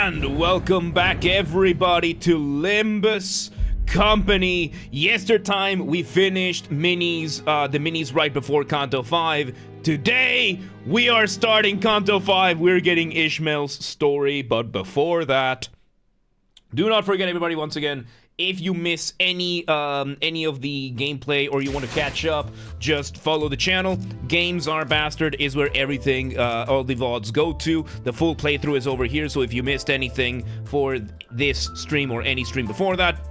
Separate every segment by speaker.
Speaker 1: And welcome back everybody to Limbus Company. Yesterday we finished minis, the minis right before Canto V. Today we are starting Canto V. We're getting Ishmael's story, but before that, do not forget everybody once again, if you miss any of the gameplay or you want to catch up, just follow the channel. Games Are Bastard is where everything, all the VODs go to. The full playthrough is over here, so if you missed anything for this stream or any stream before that,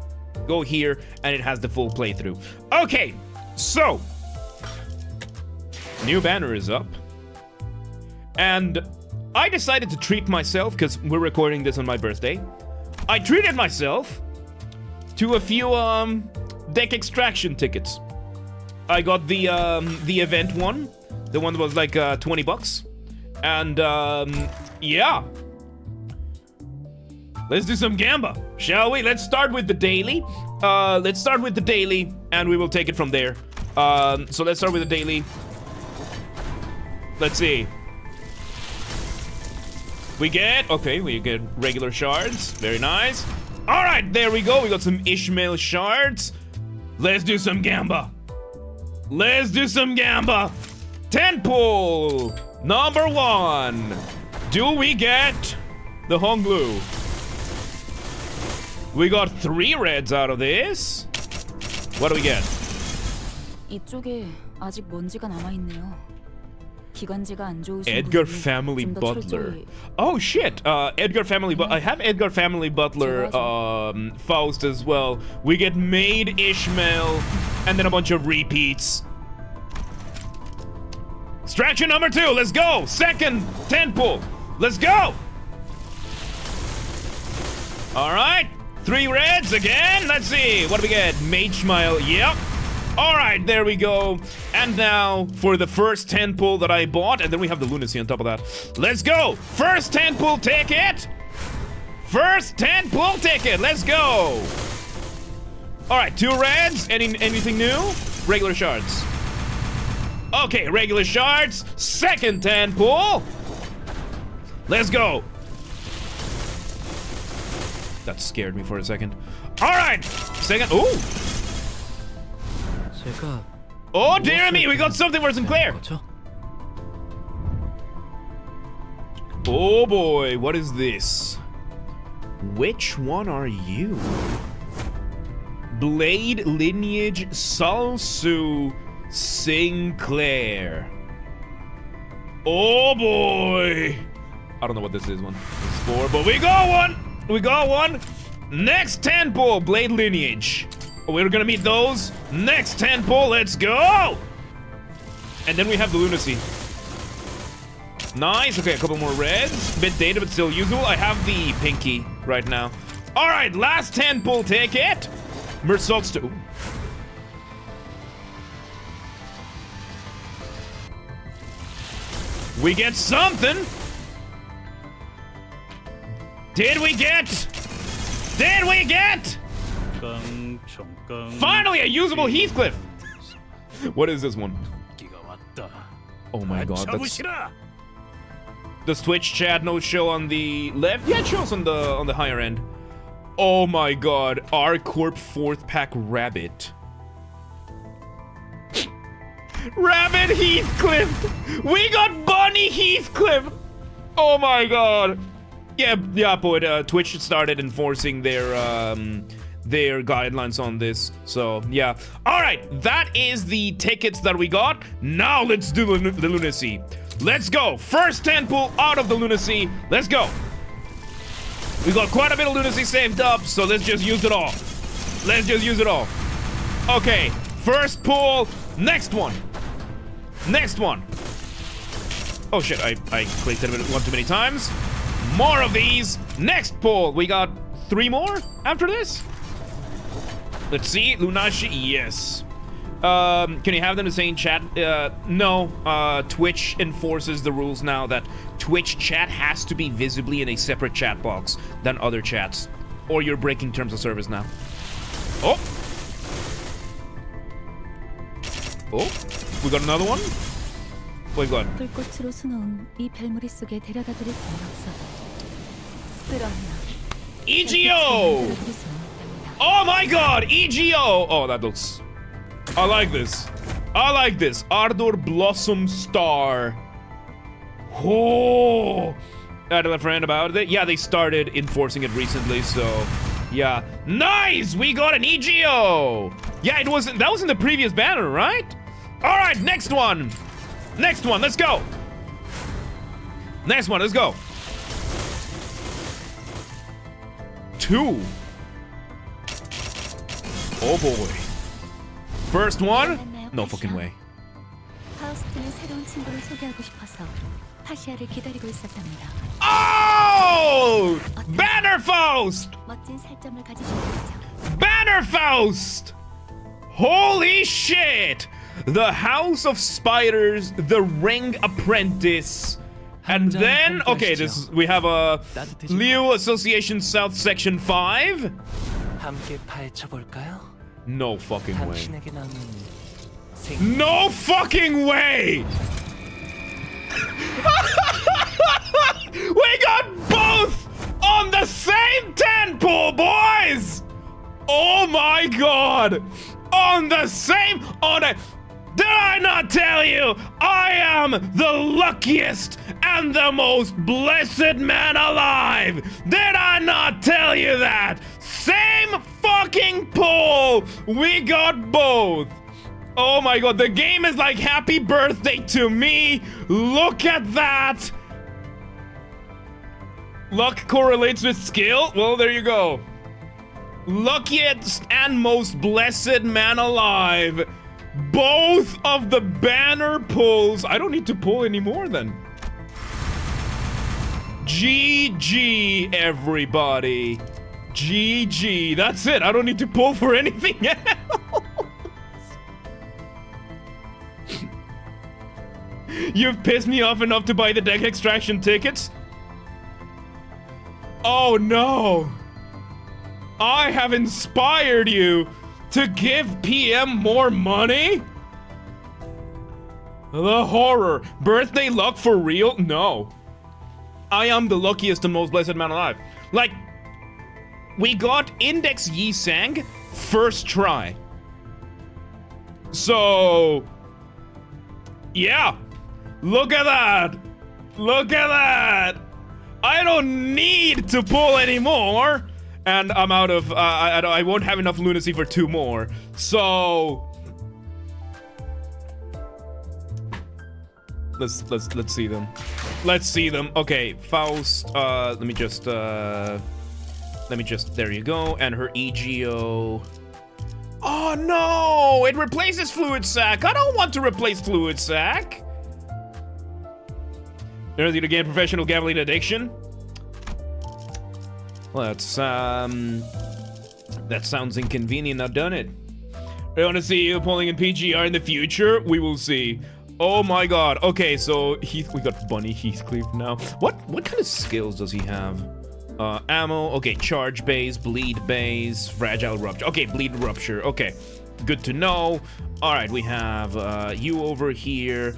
Speaker 1: go here and it has the full playthrough. Okay, so new banner is up. And I decided to treat myself, because we're recording this on my birthday. I treated myself to a few deck extraction tickets. I got the event one, the one that was like 20 bucks, and yeah, let's do some gamba, shall we? Let's start with the daily. And we will take it from there. So let's start with the daily. Let's see. We get regular shards. Very nice. All right, there we go. We got some Ishmael shards. Let's do some gamba. 10 pull. Number 1. Do we get the Honglu? We got 3 reds out of this. What do we get?
Speaker 2: 이쪽에 아직 먼지가 남아 있네요.
Speaker 1: Edgar Family Butler. Oh shit! Edgar Family I have Edgar Family Butler Faust as well. We get Maid Ishmael and then a bunch of repeats. Extraction number 2, let's go! Second 10 pull. Let's go! Alright, 3 reds again. Let's see. What do we get? Maid Ishmael. Yep. Alright, there we go. And now for the first 10 pull that I bought, and then we have the lunacy on top of that. Let's go! First 10 pull ticket! First 10 pull ticket! Let's go! Alright, 2 reds. Anything new? Regular shards. Okay, regular shards. Second 10 pull. Let's go! That scared me for a second. Alright! Second. Ooh! Oh dear me, we got something for Sinclair. Oh boy, what is this? Which one are you? Blade Lineage Salsu Sinclair. Oh boy. I don't know what this is for, but we got one. We got one. Next 10 pull, Blade Lineage. We're gonna meet those. Next 10 pull, let's go! And then we have the lunacy. Nice, okay, a couple more reds. Bit dated, but still usable. I have the pinky right now. Alright, last 10 pull ticket. Mersolsto. We get something. Did we get? Finally, a usable Heathcliff! What is this one? Oh my god, that's... Does Twitch chat no show on the left? Yeah, it shows on the higher end. Oh my god, R-Corp 4th pack Rabbit. Rabbit Heathcliff! We got Bunny Heathcliff! Oh my god! Yeah, but Twitch started enforcing their guidelines on this, so yeah. Alright, that is the tickets that we got. Now let's do the lunacy. Let's go. First 10 pull out of the lunacy. Let's go. We got quite a bit of lunacy saved up, so let's just use it all. Okay, first pull. Next one. Oh shit, I clicked it one too many times. More of these. Next pull. We got 3 more after this. Let's see. Lunashi. Yes. Can you have them to say in chat? No. Twitch enforces the rules now that Twitch chat has to be visibly in a separate chat box than other chats, or you're breaking terms of service now. Oh. We got another one. What we got? EGO! Oh my god, EGO! Oh, that looks... I like this. I like this. Ardor Blossom Star. Oh! I had a friend about it. Yeah, they started enforcing it recently, so... Yeah. Nice! We got an EGO! Yeah, it wasn't... That was in the previous banner, right? Alright, next one! Next one, let's go! Next one, let's go! 2. Oh boy. First one? No fucking way.
Speaker 3: 파우스트는 새로운 친구를 소개하고 싶어서 파시아를 기다리고 있었답니다.
Speaker 1: Oh! Bannerfaust!
Speaker 3: 멋진 살점을 가지신 거죠.
Speaker 1: Bannerfaust! Holy shit! The House of Spiders, the Ring Apprentice. And then, okay, this we have a Leo Association South Section 5.
Speaker 4: 함께 파헤쳐 볼까요?
Speaker 1: No fucking way.
Speaker 4: 당신에게 남은
Speaker 1: No fucking way! We got both on the same 10 pool, boys! Oh my god! On the same, on a... Did I not tell you? I am the luckiest and the most blessed man alive! Did I not tell you that? Same fucking poll! We got both! Oh my god, the game is like happy birthday to me! Look at that! Luck correlates with skill? Well, there you go. Luckiest and most blessed man alive. Both of the banner pulls. I don't need to pull anymore then. GG, everybody. GG. That's it. I don't need to pull for anything else. You've pissed me off enough to buy the deck extraction tickets? Oh no. I have inspired you to give PM more money? The horror. Birthday luck for real? No. I am the luckiest and most blessed man alive. Like, we got Index Yi Sang first try. So, yeah. Look at that. Look at that. I don't need to pull anymore. And I'm out of, I won't have enough lunacy for 2 more. So let's see them. Let's see them. Okay, Faust. Let me just, there you go. And her EGO. Oh no! It replaces Fluid Sac. I don't want to replace Fluid Sac. There's you to gain professional gambling addiction. Let's, that sounds inconvenient. Now done it. I want to see you pulling in PGR in the future. We will see. Oh my god. Okay, so we got Bunny Heathcliff now. What kind of skills does he have? Ammo. Okay, charge base, bleed base, fragile rupture. Okay, bleed rupture. Okay, good to know. All right, we have you over here.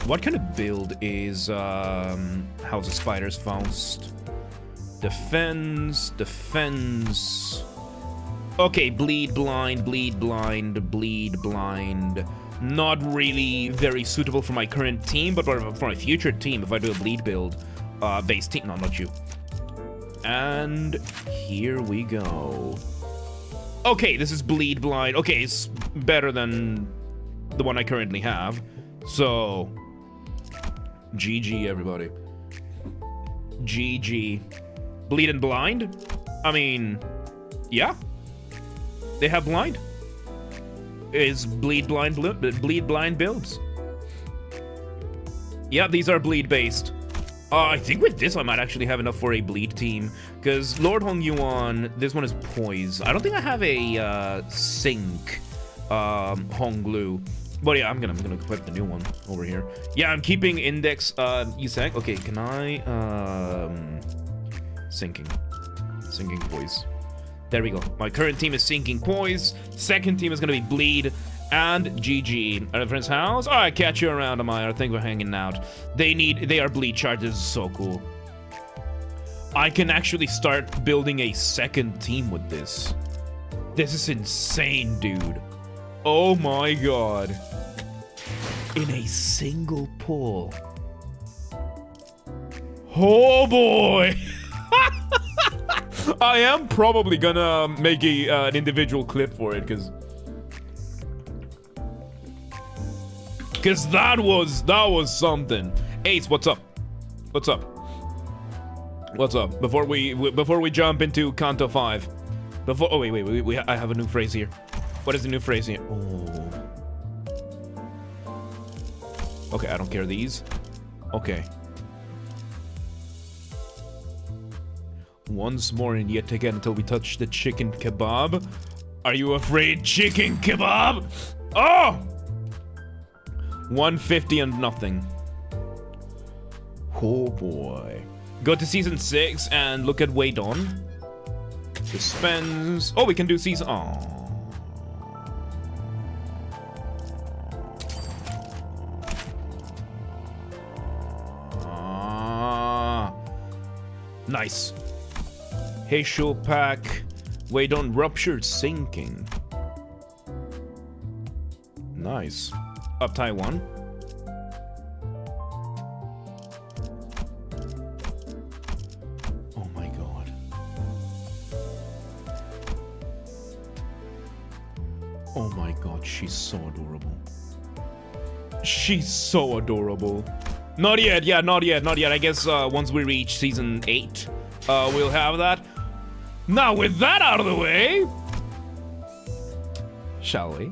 Speaker 1: What kind of build is House of Spiders Faust? Defense. Okay, bleed blind. Not really very suitable for my current team, but for my future team, if I do a bleed build, base team. No, not you. And here we go. Okay, this is bleed blind. Okay, it's better than the one I currently have. So, GG, everybody. GG. Bleed and blind? I mean, yeah. They have blind. Is bleed blind builds. Yeah, these are bleed based. I think with this I might actually have enough for a bleed team, because Lord Hong Yuan, this one is poise. I don't think I have a sync Hong Lu. But yeah, I'm gonna equip the new one over here. Yeah, I'm keeping index Yusang. Okay, can I syncing poise. There we go. My current team is syncing poise. Second team is gonna be bleed and GG. At a friend's house. Alright, catch you around, Amaya. Thank you for hanging out. They are bleed charged. This is so cool. I can actually start building a second team with this. This is insane, dude. Oh my god. In a single pull. Oh boy. I am probably gonna make an individual clip for it, because that was something. Ace, what's up? What's up? What's up? Before we jump into Canto V. Oh wait, I have a new phrase here. What is the new phrase here? Oh. Okay, I don't care these. Okay. Once more and yet again until we touch the chicken kebab. Are you afraid, chicken kebab? Oh! 150 and nothing. Oh boy. Go to season 6 and look at Wait On. Dispense. Oh, we can do season. Oh. Nice. Hazel pack. Wait On ruptured sinking. Nice. Up Taiwan. Oh my god. Oh my god, she's so adorable. She's so adorable. Not yet, yeah, not yet. I guess once we reach season 8, we'll have that. Now with that out of the way, shall we?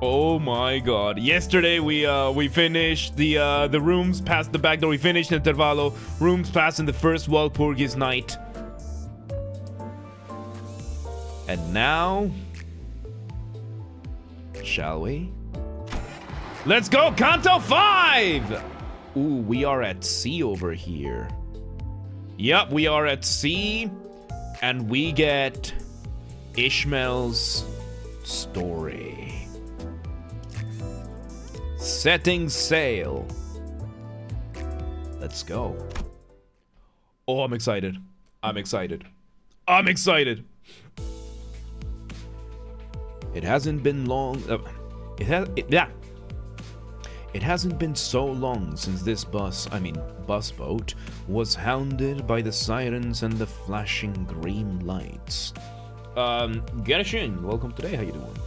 Speaker 1: Oh my god. Yesterday we finished the rooms past the back door. We finished Intervalo. Rooms past in the first Walpurgis night. And now, shall we? Let's go, Canto V! Ooh, we are at sea over here. Yep, we are at sea. And we get Ishmael's story. Setting sail. Let's go. Oh, I'm excited. I'm excited. I'm excited. It hasn't been long. It hasn't been so long since this bus boat, was hounded by the sirens and the flashing green lights. Gacha, welcome today. How you doing?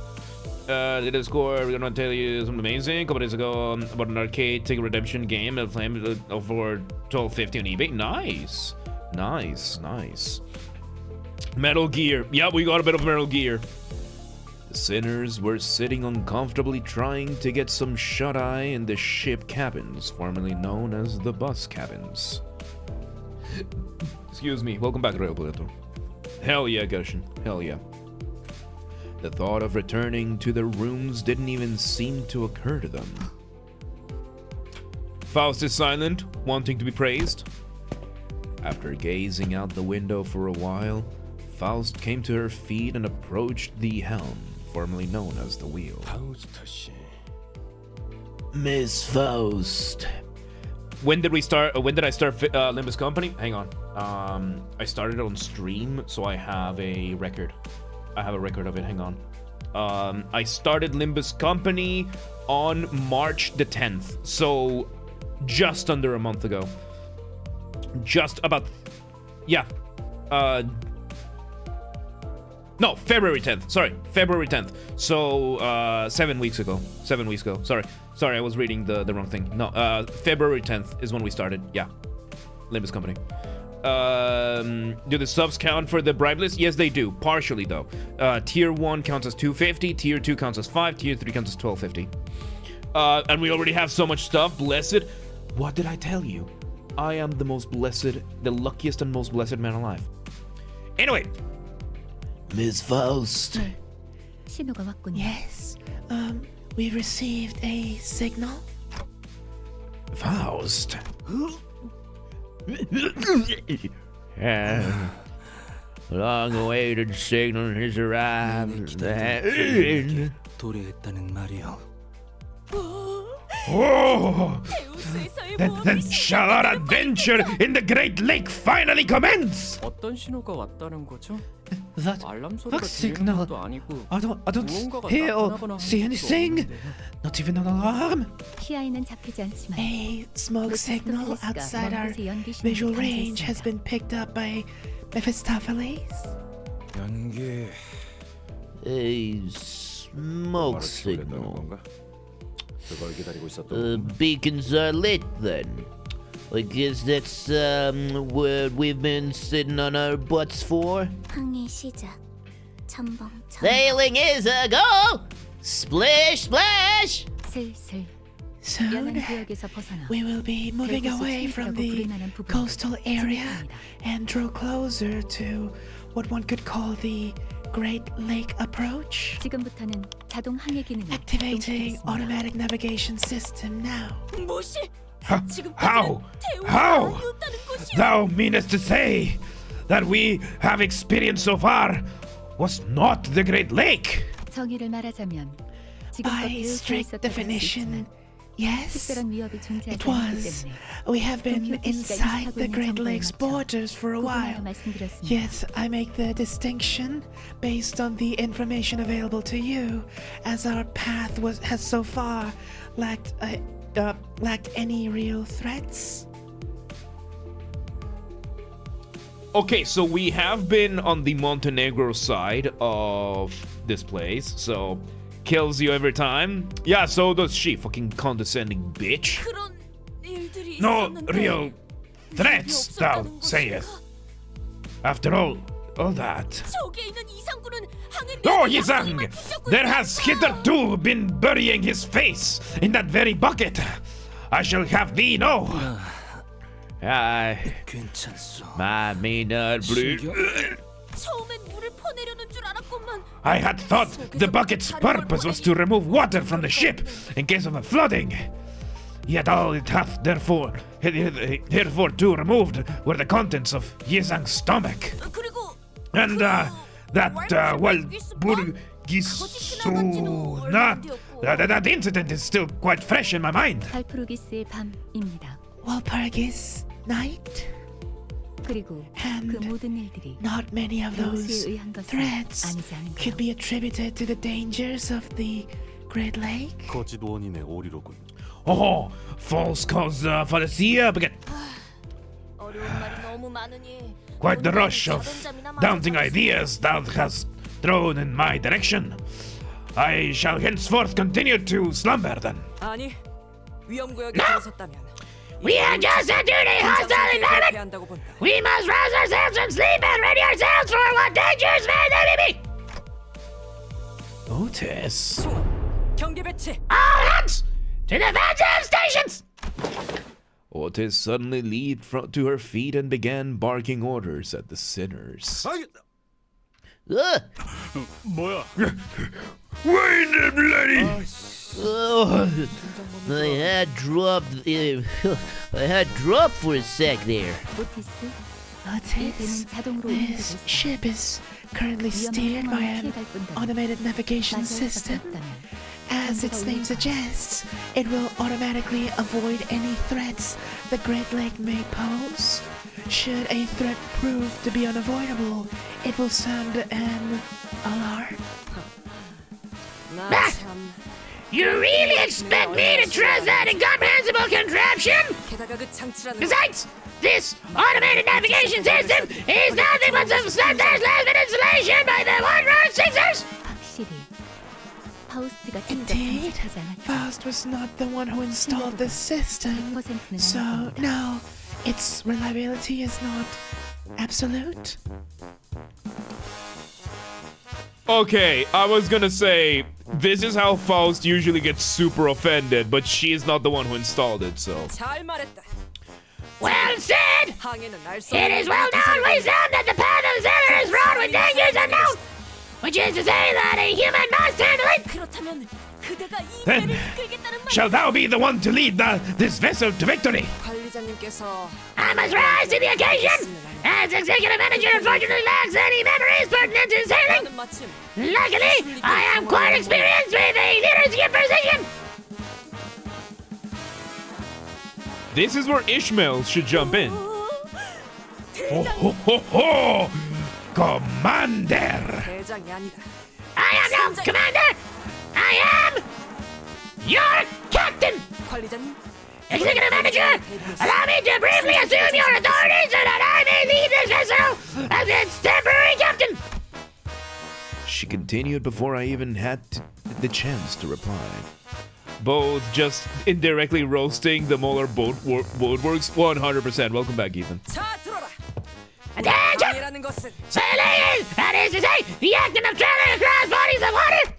Speaker 1: The Discord, we're gonna tell you something amazing. A couple days ago about an arcade ticket redemption game for $12.50 on eBay. Nice, nice. Metal Gear. Yep, we got a bit of Metal Gear. The sinners were sitting uncomfortably trying to get some shut-eye in the ship cabins, formerly known as the bus cabins. Excuse me. Welcome back, Lake Balaton. Hell yeah, Gushin. Hell yeah. The thought of returning to the rooms didn't even seem to occur to them. Faust is silent, wanting to be praised. After gazing out the window for a while, Faust came to her feet and approached the helm, formerly known as the wheel. Miss Faust. When did I start Limbus Company? Hang on. I started on stream, so I have a record. I have a record of it. Hang on. I started Limbus Company on March the 10th, so just under a month ago. Just about, yeah. No, February 10th. Sorry, February 10th. So 7 weeks ago. 7 weeks ago. Sorry, I was reading the wrong thing. No, February 10th is when we started. Yeah, Limbus Company. Do the subs count for the bribe list? Yes, they do. Partially though. Tier 1 counts as 250. Tier 2 counts as 5. Tier 3 counts as 1250. And we already have so much stuff. Blessed. What did I tell you? I am the most blessed, the luckiest and most blessed man alive. Anyway. Ms. Faust.
Speaker 3: 신호가 왔군요.
Speaker 5: Yes, we received a signal.
Speaker 1: Faust. Long-awaited signal has arrived.
Speaker 4: 도래했다는 말이요.
Speaker 1: Oh, then shall our adventure in the Great Lake finally commence.
Speaker 6: 어떤 신호가 왔다는 거죠?
Speaker 5: That
Speaker 6: 알람 소리가
Speaker 5: signal.
Speaker 6: 들리는 것도 아니고
Speaker 5: I don't
Speaker 6: 무언가가
Speaker 5: hear or
Speaker 6: 나타나거나 하는
Speaker 5: see
Speaker 6: 것도
Speaker 5: anything.
Speaker 6: 없는데요.
Speaker 5: Not even an alarm.
Speaker 3: PI는 잡히지 않지만
Speaker 5: A smoke signal outside our visual range has been picked up by Mephistopheles.
Speaker 7: 연기
Speaker 8: A smoke signal.
Speaker 7: 그걸 기다리고 있었던
Speaker 8: Beacons are lit then. I guess that's what we've been sitting on our butts for.
Speaker 3: 항해 시작. 첨벙
Speaker 8: Sailing is a go! Splish splash!
Speaker 3: 슬슬
Speaker 5: Soon,
Speaker 3: 연안 구역에서 벗어나
Speaker 5: we will be moving away from the coastal area and draw closer to what one could call the Great Lake approach.
Speaker 3: 지금부터는 자동 항해 기능을
Speaker 5: Activating
Speaker 3: 동시에
Speaker 5: automatic navigation system now.
Speaker 1: How? How? Thou meanest to say that we have experienced so far was not the Great Lake?
Speaker 3: 정의를 말하자면 지금껏
Speaker 5: By
Speaker 3: 계획되어
Speaker 5: strict
Speaker 3: 있었던
Speaker 5: definition, yes,
Speaker 3: 특별한 위협이 존재하지
Speaker 5: it
Speaker 3: 않기
Speaker 5: was.
Speaker 3: 때문에
Speaker 5: We have been
Speaker 3: 동키호테 씨가
Speaker 5: inside
Speaker 3: 인식하고
Speaker 5: the
Speaker 3: 있는
Speaker 5: Great
Speaker 3: 정보에
Speaker 5: Lakes
Speaker 3: 맞춰
Speaker 5: borders for a while.
Speaker 3: 구분하여 말씀드렸습니다.
Speaker 5: Yet I make the distinction based on the information available to you, as our path has so far lacked any real threats.
Speaker 1: Okay, so we have been on the Montenegro side of this place, so kills you every time. Yeah, so does she, fucking condescending bitch. No real threats, thou sayest. After all that. Oh, Yizang! There has hitherto been burying his face in that very bucket. I shall have thee know.
Speaker 4: 괜찮소.
Speaker 1: My may not bleed.
Speaker 3: 처음엔 물을 퍼내려는 줄 알았건만
Speaker 1: I had thought the bucket's purpose was to remove water from the ship in case of a flooding. Yet all it hath therefore heretofore removed were the contents of Yizang's stomach. And that incident is still quite fresh in my mind.
Speaker 3: 발프루기스의 밤입니다.
Speaker 5: Walpurgis Night,
Speaker 3: 그리고 그
Speaker 5: and
Speaker 3: 모든 일들이
Speaker 5: not many of those
Speaker 3: 배우스에 의한 것은
Speaker 5: threats
Speaker 3: 아니지 않은가요?
Speaker 5: could be attributed to the dangers of the Great Lake.
Speaker 7: 거짓 원인의 오리로군.
Speaker 1: Oh, false cause fallacy, but
Speaker 3: 어려운 말이 너무 많으니
Speaker 1: quite the rush of daunting ideas thou hast thrown in my direction. I shall henceforth continue to slumber then.
Speaker 9: 아니, 위험구역에 들어섰다면
Speaker 8: We are just entering a hostile environment!
Speaker 9: 한다고 본다.
Speaker 8: We must rouse ourselves from sleep and ready ourselves for what dangers may be!
Speaker 1: Otis.
Speaker 9: 총원, 경계 배치.
Speaker 8: All hands! To defensive stations!
Speaker 1: Otis suddenly leaped to her feet and began barking orders at the sinners.
Speaker 7: 뭐야?
Speaker 1: Wait a bloody!
Speaker 8: Oh, I had dropped for a sec there.
Speaker 3: 오티스
Speaker 5: Otis, this ship is currently steered by an automated navigation system. As its name suggests, it will automatically avoid any threats the Great Lake may pose. Should a threat prove to be unavoidable, it will sound an alarm.
Speaker 9: 나 참.
Speaker 8: You really expect me to trust that incomprehensible contraption?
Speaker 9: 게다가 그 장치라는
Speaker 8: Besides, this automated navigation system is nothing but some slumber's last-minute installation by the one-road sixers!
Speaker 3: 확실히 파우스트가
Speaker 5: Indeed,
Speaker 3: 장착하지 않았죠.
Speaker 5: Faust was not the one who installed this system,
Speaker 3: 100%는
Speaker 5: so
Speaker 3: 아닙니다.
Speaker 5: no, its reliability is not absolute.
Speaker 1: Okay, I was gonna say, this is how Faust usually gets super offended, but she's not the one who installed it, so.
Speaker 9: 잘 말했다.
Speaker 8: Well said!
Speaker 9: 항해는 알수
Speaker 8: It is well known wisdom that the path of the sinner is fraught with dangers unknown! Which is to say that a human must handle it!
Speaker 3: 그렇다면 그대가 이
Speaker 1: Then,
Speaker 3: 배를 이끌겠다는 말.
Speaker 1: shall thou be the one to lead this vessel to victory?
Speaker 9: 관리자님께서
Speaker 8: I must rise to the occasion! As executive manager, unfortunately lacks any memories pertinent to sailing!
Speaker 9: 나는 마침
Speaker 8: Luckily, I am quite experienced with a leadership position!
Speaker 1: This is where Ishmael should jump in. Ho ho ho ho! Commander!
Speaker 9: 대장이 아니다.
Speaker 8: I am no commander! I am your captain!
Speaker 9: 관리자님,
Speaker 8: Executive manager, allow me to briefly assume your authority so that I may lead this vessel as its temporary captain!
Speaker 1: She continued before I even had the chance to reply. Both just indirectly roasting the Molar boatworks 100%. Welcome back, Ethan.
Speaker 9: 자 들어라.
Speaker 8: Attention!
Speaker 9: 이라는 것은
Speaker 8: Sailing! That is to say, the action of traveling across bodies of water!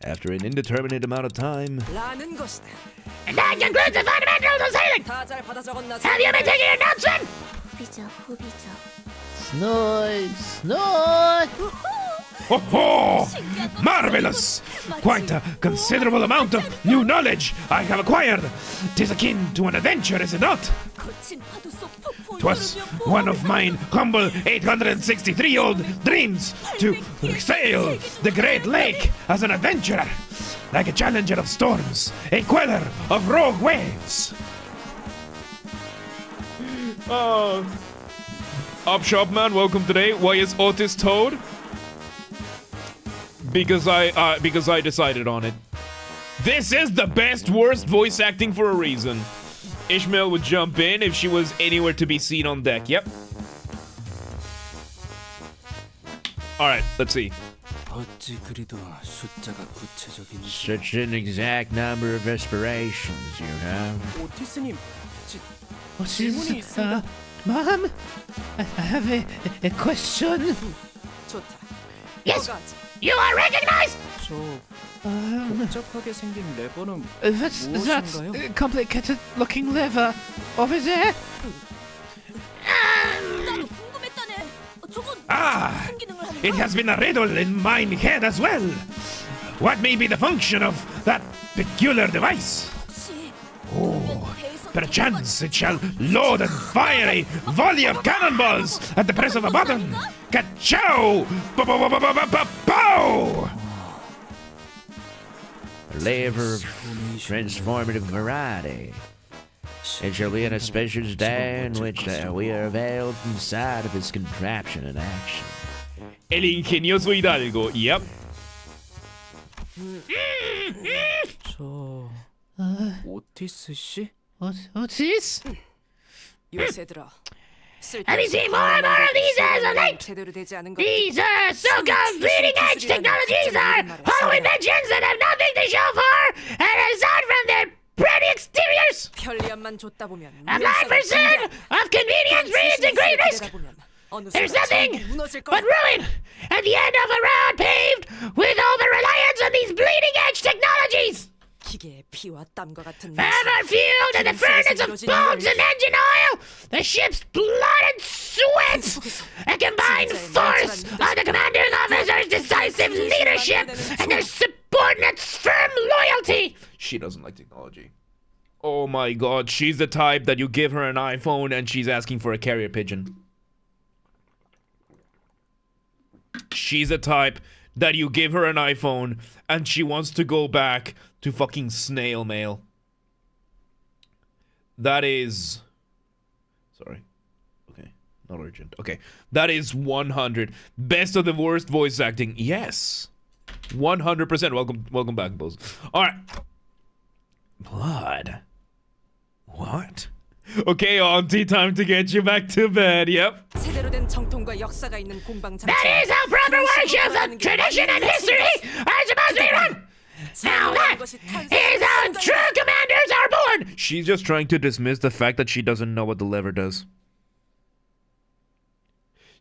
Speaker 1: After an indeterminate amount of time,
Speaker 9: 라는 것이다.
Speaker 8: And that concludes the fundamentals of sailing!
Speaker 9: 다 잘 받아 적었나?
Speaker 8: Have you been taking your notes, son?
Speaker 3: 후비죠, 후비죠.
Speaker 5: Snore, snore.
Speaker 1: ho ho! Marvelous! Quite a considerable amount of new knowledge I have acquired. 'Tis akin to an adventure, is it not?
Speaker 3: 거친 파도 속 폭풍을
Speaker 1: 'Twas
Speaker 3: 누르며
Speaker 1: one of mine humble 863-year-old dreams to sail the great lake as an adventurer, like a challenger of storms, a queller of rogue waves. Up shop man, welcome today. Why is Otis Toad? Because I decided on it. This is the best worst voice acting for a reason. Ishmael would jump in if she was anywhere to be seen on deck. Yep. Alright, let's see.
Speaker 4: 어찌 그리도 숫자가 구체적인지.
Speaker 5: Such an exact number of respirations you have.
Speaker 6: 오티스님,
Speaker 5: What
Speaker 6: 질문이
Speaker 5: is,
Speaker 6: 있습니다.
Speaker 5: Mom? I have a question.
Speaker 9: 좋다.
Speaker 8: Yes,
Speaker 9: 들어가자.
Speaker 8: you are recognized!
Speaker 6: 저
Speaker 5: Um,
Speaker 6: 복잡하게 생긴 레버는
Speaker 5: that's that
Speaker 6: 무엇인가요?
Speaker 5: complicated looking lever over there.
Speaker 3: 나도 궁금했다네. 저건
Speaker 1: Ah,
Speaker 3: 무슨 기능을 하는
Speaker 1: it
Speaker 3: 거야?
Speaker 1: has been a riddle in my head as well. What may be the function of that peculiar device?
Speaker 3: 혹시
Speaker 1: Oh,
Speaker 3: 배에서
Speaker 1: perchance it shall load and fire a volley of cannonballs at the press of a button. Ka-chow! Pow!
Speaker 5: A lever of transformative variety. It shall be in a special day in which we are veiled inside of this contraption in action.
Speaker 1: El ingenioso Hidalgo. Yep.
Speaker 6: 저 오티스 씨?
Speaker 5: What's this?
Speaker 9: 요새 들어.
Speaker 8: Have you seen more and more of these as of late?
Speaker 9: 제대로 되지 않은 것.
Speaker 8: These so-called bleeding edge technologies are whole inventions that have nothing to show for, and aside from their pretty exteriors,
Speaker 9: 편리함만 줬다 보면.
Speaker 8: a blind pursuit of convenience breeds a great risk. There's nothing but ruin at the end of a road paved with over-reliance on these bleeding edge technologies.
Speaker 9: 기계의 피와 땀과 같은
Speaker 8: Ever fueled in the furnace of bones and engine oil, the ship's blood and sweat, a combined force of the commanding officer's decisive leadership and their subordinates' firm loyalty.
Speaker 1: She doesn't like technology. Oh my god, she's the type that you give her an iPhone and she's asking for a carrier pigeon. She's the type that you give her an iPhone and she wants to go back to fucking snail mail. That is... Sorry. Okay. Not urgent. Okay. That is 100. Best of the worst voice acting. Yes. 100%. Welcome back, Buzz. Alright. Blood. What? Okay, Auntie, time to get you back to bed. Yep.
Speaker 9: 제대로 된 정통과 역사가 있는 공방 장치.
Speaker 8: That is how proper warships of tradition and history are supposed to be run. Now that is how true commanders are born.
Speaker 1: She's just trying to dismiss the fact that she doesn't know what the lever does.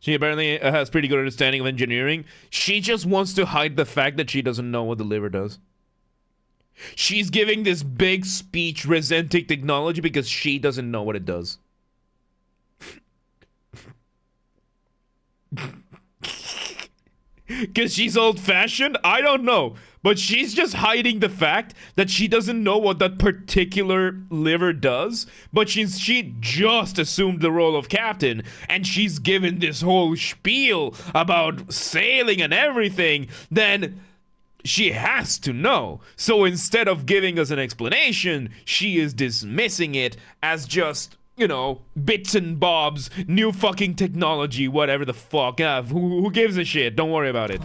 Speaker 1: She apparently has pretty good understanding of engineering. She just wants to hide the fact that she doesn't know what the lever does. She's giving this big speech resenting technology because she doesn't know what it does. Because she's old-fashioned? I don't know. But she's just hiding the fact that she doesn't know what that particular liver does. But she just assumed the role of captain. And she's given this whole spiel about sailing and everything. Then She has to know. So instead of giving us an explanation, she is dismissing it as just, you know, bits and bobs, new fucking technology, whatever the fuck. Who gives a shit? Don't worry about it.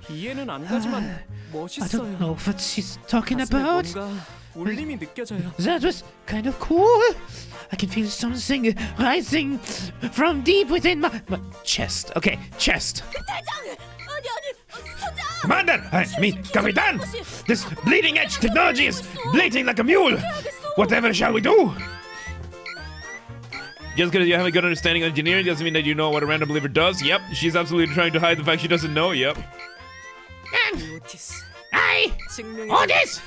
Speaker 6: 이해는 안 가지만
Speaker 5: I
Speaker 6: 멋있어요.
Speaker 5: don't know what she's talking
Speaker 6: 가슴에
Speaker 5: about.
Speaker 6: 뭔가 울림이 느껴져요.
Speaker 5: That was kind of cool. I can feel something rising from deep within my chest. Okay, chest.
Speaker 1: Commander! I mean, Capitan! This bleeding edge technology is bleating like a mule! Whatever shall we do? Just because you have a good understanding of engineering doesn't mean that you know what a random believer does. Yep, she's absolutely trying to hide the fact she doesn't know. Yep.
Speaker 9: 오티스,
Speaker 8: I,
Speaker 9: 증명해.
Speaker 8: Otis,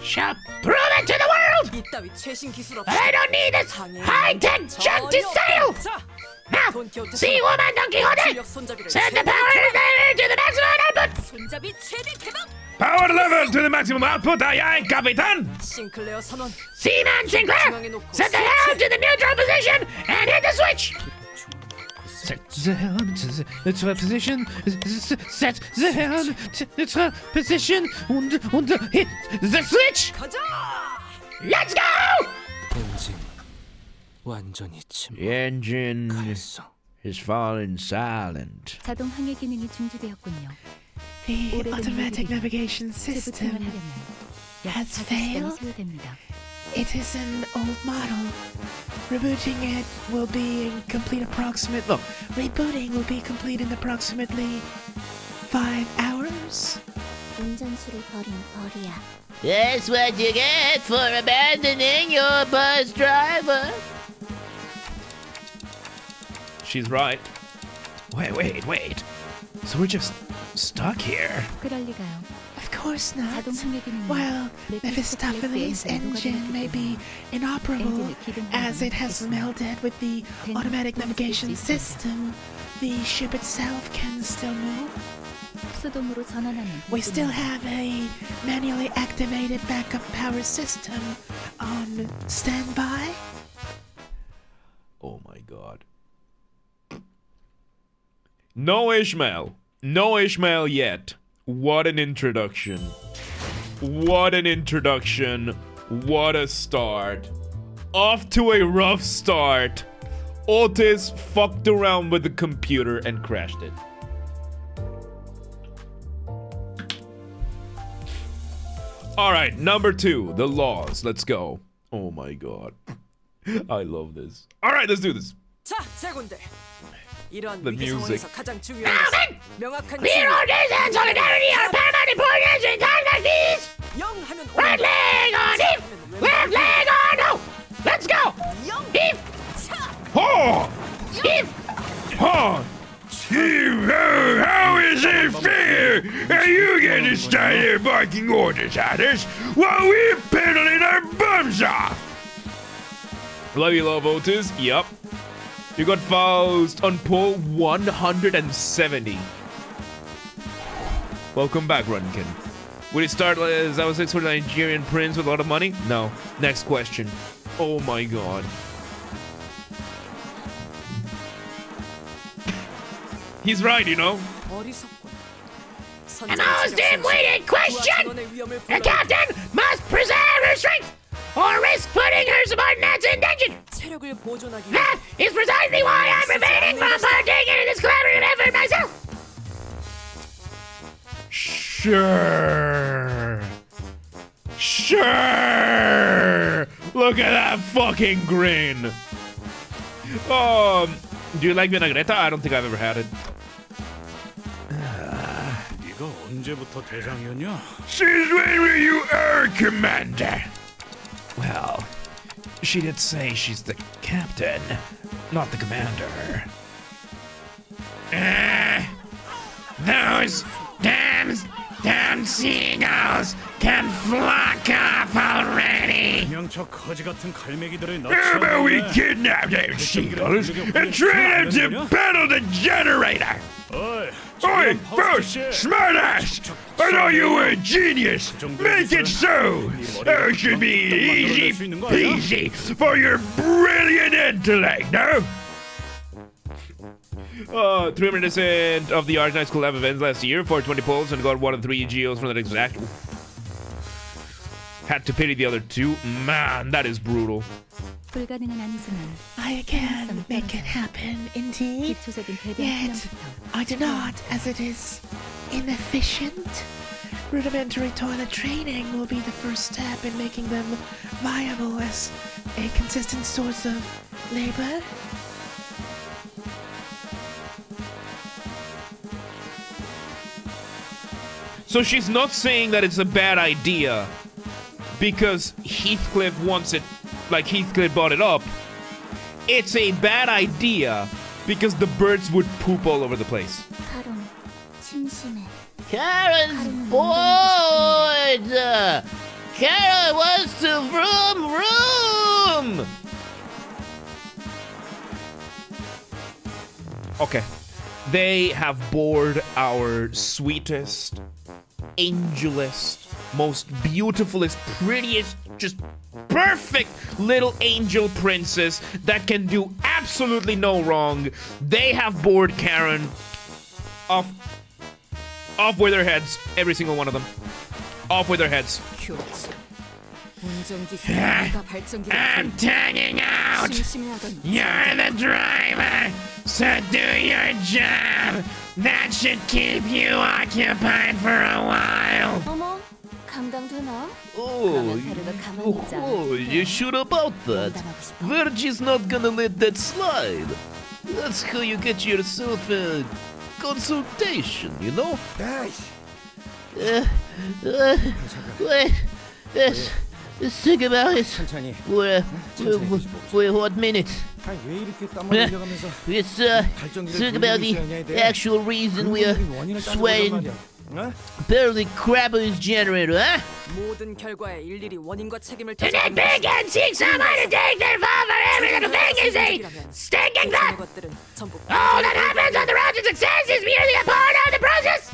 Speaker 8: shall prove it to the world.
Speaker 9: 이따위 최신 기술 없이.
Speaker 8: I don't need this high-tech junk to sail.
Speaker 9: 자,
Speaker 8: Now,
Speaker 9: 돈키호테
Speaker 8: see, woman, Don Quixote,
Speaker 9: 출력 손잡이를
Speaker 8: set the power level to the maximum output.
Speaker 9: 손잡이 최대 개방.
Speaker 1: Power level to the maximum output, aye aye, Capitan!
Speaker 9: 싱클레어 선언.
Speaker 8: Seaman Sinclair, set the helm to the neutral position and hit the switch.
Speaker 5: Set the helm to the neutral position. Set the helm to neutral position and hit the switch.
Speaker 9: 가자.
Speaker 8: Let's go!
Speaker 4: 엔진 완전히 침묵.
Speaker 1: The engine
Speaker 4: 발성.
Speaker 1: is falling silent.
Speaker 3: 자동 항해 기능이 중지되었군요.
Speaker 5: The automatic navigation
Speaker 3: 재부팅을
Speaker 5: system
Speaker 3: 하려면 약
Speaker 5: has
Speaker 3: 5시간이
Speaker 5: failed.
Speaker 3: 소요됩니다.
Speaker 5: It is an old model. Rebooting it will be in complete approximate. Look, rebooting will be complete in approximately 5 hours.
Speaker 3: 운전수를 버린 벌이야.
Speaker 8: That's what you get for abandoning your bus driver.
Speaker 1: She's right. Wait. So we're just stuck here.
Speaker 3: 그럴 리가요.
Speaker 5: Of course not.
Speaker 3: 자동 항해 기능은
Speaker 5: While
Speaker 3: 메피스토펠레스의
Speaker 5: Mephistopheles' engine may be inoperable as it has melded with the automatic navigation system, the ship itself can still move.
Speaker 3: 수동으로 전환하는
Speaker 5: We still have a manually activated backup power system on standby.
Speaker 1: Oh my god. No Ishmael. No Ishmael yet. What an introduction. What an introduction. What a start. Off to a rough start. Otis fucked around with the computer and crashed it. Alright, number 2. The laws. Let's go. Oh my god. I love this. Alright, let's do this.
Speaker 9: 자, 제군들. 이런
Speaker 1: The
Speaker 9: 위기
Speaker 1: music.
Speaker 9: 상황에서 가장 중요한 것은 명확한
Speaker 8: We know this and solidarity are paramount importance in times like these.
Speaker 9: 영 하면
Speaker 8: Right leg on hip, left leg on no. Let's go. Hip,
Speaker 1: Oh!
Speaker 8: hip.
Speaker 1: Oh! How is it fair? You get to start there barking orders at us while we're pedaling our bums off! Love you, love Otis. Yup. You got Faust on pull 170. Welcome back, Runkin. Would it start as I was a Nigerian prince with a lot of money? No. Next question. Oh my god. He's right, you know.
Speaker 9: 어리석군.
Speaker 8: The most dim-witted question. The captain must preserve her strength or risk putting her subordinates in danger.
Speaker 9: 체력을 보존하기 위해
Speaker 8: That is precisely why I'm refraining from partaking in this collaborative effort myself.
Speaker 1: Sure. Look at that fucking grin. Do you like vinagreta? I don't think I've ever had it.
Speaker 7: 네가 언제부터 대장이었냐?
Speaker 1: Since when were you our commander? Well, she did say she's the captain, not the commander.
Speaker 8: Those damn seagulls can flock off already.
Speaker 7: 그냥 저 거지 같은 갈매기들을
Speaker 1: How about we kidnap them seagulls and train them to battle the generator? Oi, Faust, smartass! I thought you were a genius! Make it so! It should be easy peasy for your brilliant intellect, no? 300% of the Arknights Collab events last year for 20 polls and got 1 of 3 geos from that exact. Had to pity the other 2. Man, that is brutal.
Speaker 3: 불가능은 아니지만
Speaker 5: I can make it happen, indeed.
Speaker 3: 기초적인 배변
Speaker 5: Yet,
Speaker 3: 훈련부터
Speaker 5: I do not, as it is inefficient. Rudimentary toilet training will be the first step in making them viable as a consistent source of labor.
Speaker 1: So she's not saying that it's a bad idea because Heathcliff wants it, like Heathcliff brought it up. It's a bad idea because the birds would poop all over the place.
Speaker 3: 카론 심심해.
Speaker 8: Charon's bored! Charon wants to room!
Speaker 1: Okay. They have bored our sweetest, angelest, most beautifulest, prettiest, just perfect little angel princess that can do absolutely no wrong. They have bored Charon off with their heads. Every single one of them. Off with their heads. I'm tagging out! You're the driver! So do your job! That should keep you occupied for a while!
Speaker 3: 어머, 감당되나?
Speaker 8: You sure about that? Virgil's not gonna let that slide. That's how you get yourself a consultation, you know? Let's think about it. For a hot minute. Let's think about the actual reason we are sweating. Barely crap on his generator, huh?
Speaker 9: 모든 결과에 일일이 원인과 책임을
Speaker 8: And that big and seek someone to take their fault for every little thing is a stinking thought! All that happens on the road to success is merely a part of the process!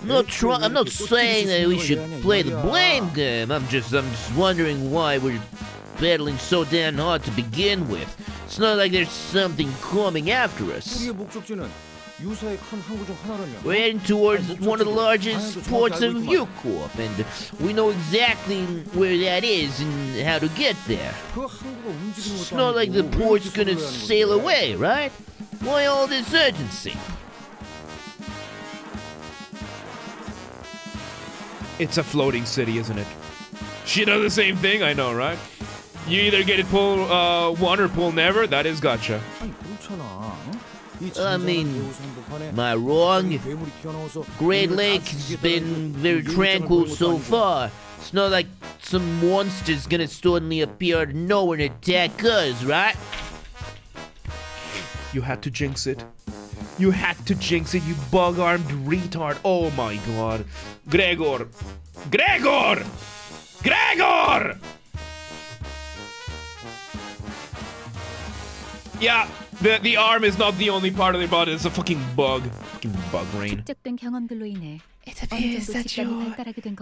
Speaker 8: Look, I'm not saying that we should play the blame game. I'm just wondering why we're battling so damn hard to begin with. It's not like there's something coming after us. We're heading towards one of the largest ports of Europe, and we know exactly where that is and how to get there. It's not like the port's gonna sail away, right? Why all this urgency?
Speaker 1: It's a floating city, isn't it? She does the same thing, I know, right? You either get it pull one or pull never. That is Gacha.
Speaker 8: I mean, am I wrong? Great Lake has been very tranquil so far. It's not like some monster's gonna suddenly appear out of nowhere and attack us, right?
Speaker 1: You had to jinx it. You had to jinx it, you bug-armed retard. Oh my god. Gregor! Gregor! Gregor! Yeah, the arm is not the only part of their body. It's a fucking bug. Fucking bug rain.
Speaker 3: 축적된 경험들로 인해
Speaker 5: It appears that your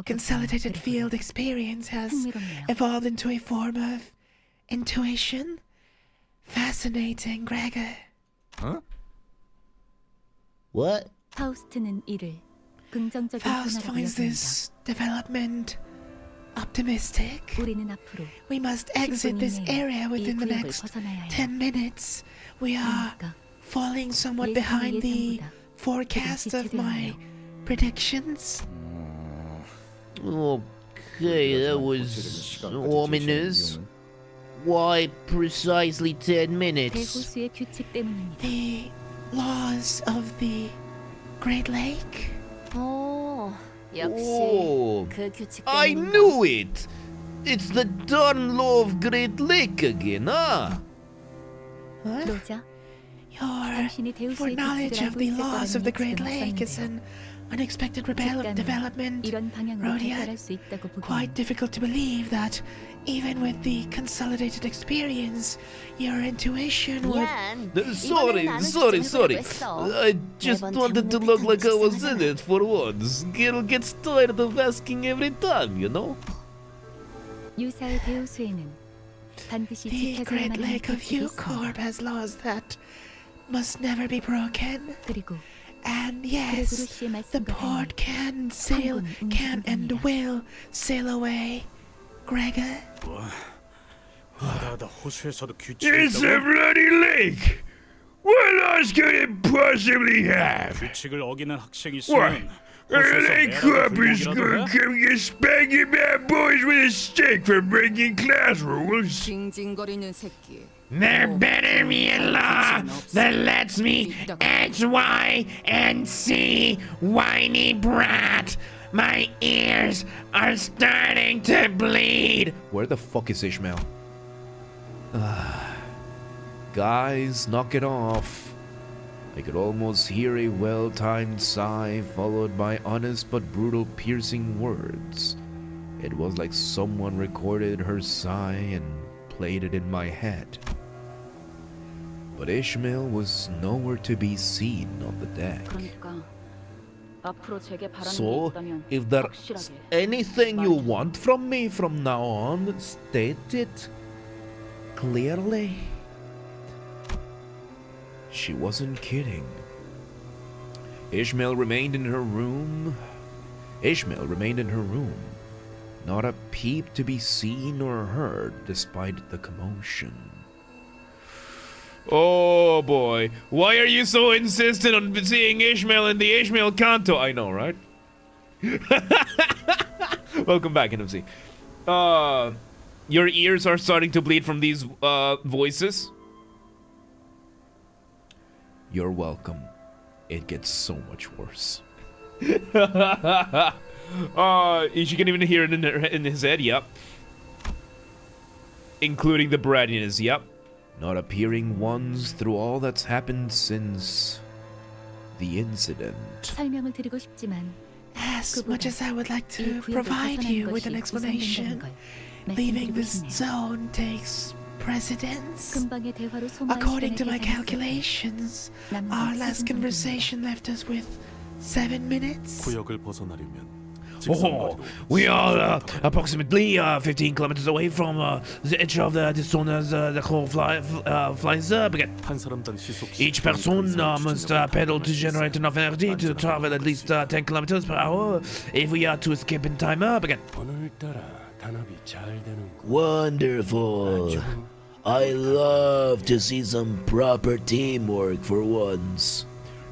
Speaker 5: consolidated field experience has evolved into a form of intuition. Fascinating, Gregor.
Speaker 8: Huh? What?
Speaker 3: 파우스트는 이를 긍정적인
Speaker 5: Faust
Speaker 3: 변화라고
Speaker 5: finds
Speaker 3: 여깁니다.
Speaker 5: this development optimistic.
Speaker 3: 우리는 앞으로
Speaker 5: We must exit this area within the
Speaker 3: 이 구역을
Speaker 5: next
Speaker 3: 벗어나야 해요.
Speaker 5: 10 minutes. We are
Speaker 3: 그러니까
Speaker 5: falling somewhat
Speaker 3: 예상이
Speaker 5: behind the
Speaker 3: 예상보다
Speaker 5: forecast of my predictions.
Speaker 8: Okay, that was ominous. Why precisely 10 minutes?
Speaker 3: 대호수의 규칙 때문입니다.
Speaker 5: The laws of the Great Lake.
Speaker 3: 오, 역시
Speaker 8: Oh,
Speaker 3: 그 규칙
Speaker 8: I
Speaker 3: 때문인가?
Speaker 8: knew it! It's the darn law of Great Lake again, huh?
Speaker 5: What?
Speaker 3: 로자,
Speaker 5: Your
Speaker 3: 당신이 대우스의
Speaker 5: foreknowledge
Speaker 3: 규칙을
Speaker 5: of
Speaker 3: 알고
Speaker 5: the
Speaker 3: 있을
Speaker 5: laws of the Great
Speaker 3: 거라는
Speaker 5: Lake is
Speaker 3: 예측은
Speaker 5: an unexpected development.
Speaker 3: 이런 방향으로
Speaker 5: Rhodia,
Speaker 3: 발달할 수 있다고
Speaker 5: quite
Speaker 3: 보기에는
Speaker 5: difficult to believe that even with the consolidated experience, your intuition would...
Speaker 8: Sorry. I just wanted to look like I was in it for once. Girl gets tired of asking every time, you know?
Speaker 3: 유사의 대우수에는 반드시
Speaker 5: The
Speaker 3: 지켜져야만
Speaker 5: great
Speaker 3: 하는
Speaker 5: lake of
Speaker 3: 규칙이
Speaker 5: Eucor
Speaker 3: 있습니다.
Speaker 5: has laws that must never be broken.
Speaker 3: 그리고
Speaker 5: And
Speaker 3: 그레고르
Speaker 5: yes,
Speaker 3: 씨의
Speaker 5: the
Speaker 3: 말씀과
Speaker 5: port
Speaker 3: 달리
Speaker 5: can sail,
Speaker 3: 항구는
Speaker 5: can and
Speaker 3: 움직입니다.
Speaker 5: will sail away. Gregor?
Speaker 7: 하다하다 호수에서도 규칙이
Speaker 1: It's a
Speaker 7: 있다고?
Speaker 1: bloody lake! What else could it possibly have?
Speaker 7: 규칙을 어기는 학생이
Speaker 1: What?
Speaker 7: 있으면
Speaker 1: A
Speaker 7: 호수에서
Speaker 1: lake
Speaker 7: 매라도
Speaker 1: clubbers
Speaker 7: 불고기라도
Speaker 1: gonna
Speaker 7: 해?
Speaker 1: come get spanking bad boys with a stick for breaking class rules?
Speaker 9: 징징거리는 새끼.
Speaker 8: There better be a law that lets me X, Y, and Z, whiny brat. My ears are starting to bleed.
Speaker 1: Where the fuck is Ishmael? Guys, knock it off. I could almost hear a well-timed sigh followed by honest but brutal piercing words. It was like someone recorded her sigh and played it in my head. But Ishmael was nowhere to be seen on the deck.
Speaker 2: 그러니까 앞으로 제게 바라는 게
Speaker 1: So,
Speaker 2: 있다면
Speaker 1: if there's
Speaker 2: 확실하게
Speaker 1: anything you
Speaker 2: 말해줘.
Speaker 1: want from me from now on, state it clearly. She wasn't kidding. Ishmael remained in her room. Not a peep to be seen or heard despite the commotion. Oh boy, why are you so insistent on seeing Ishmael in the Ishmael Canto? I know, right? Welcome back, NFC. Your ears are starting to bleed from these voices. You're welcome. It gets so much worse. She can even hear it in his head, yep. Including the brattiness, yep. Not appearing once through all that's happened since the incident.
Speaker 3: 설명을 드리고 싶지만
Speaker 5: As much as I would like
Speaker 3: 이
Speaker 5: to
Speaker 3: 구역을
Speaker 5: provide
Speaker 3: 벗어나는
Speaker 5: you with an
Speaker 3: 것이
Speaker 5: explanation,
Speaker 3: 우선된다는 걸
Speaker 5: leaving
Speaker 3: 말씀드리고
Speaker 5: this
Speaker 3: 싶네요.
Speaker 5: zone takes precedence.
Speaker 3: 금방의 대화로 소모할
Speaker 5: According to
Speaker 3: 시간을
Speaker 5: my
Speaker 3: 계산했을 때
Speaker 5: calculations,
Speaker 3: 남은
Speaker 5: our
Speaker 3: 건
Speaker 5: last
Speaker 3: 7분
Speaker 5: conversation left us with 7 minutes.
Speaker 10: 구역을 벗어나려면
Speaker 1: Oh, we are approximately 15 kilometers away from the edge of the zone as the crow flies up again.
Speaker 10: 한 사람당 시속
Speaker 1: Each person must pedal to generate enough energy to travel at least 10 kilometers per hour if we are to escape in time up again.
Speaker 10: 오늘따라 단합이 잘 되는
Speaker 11: Wonderful. I love to see some proper teamwork for once.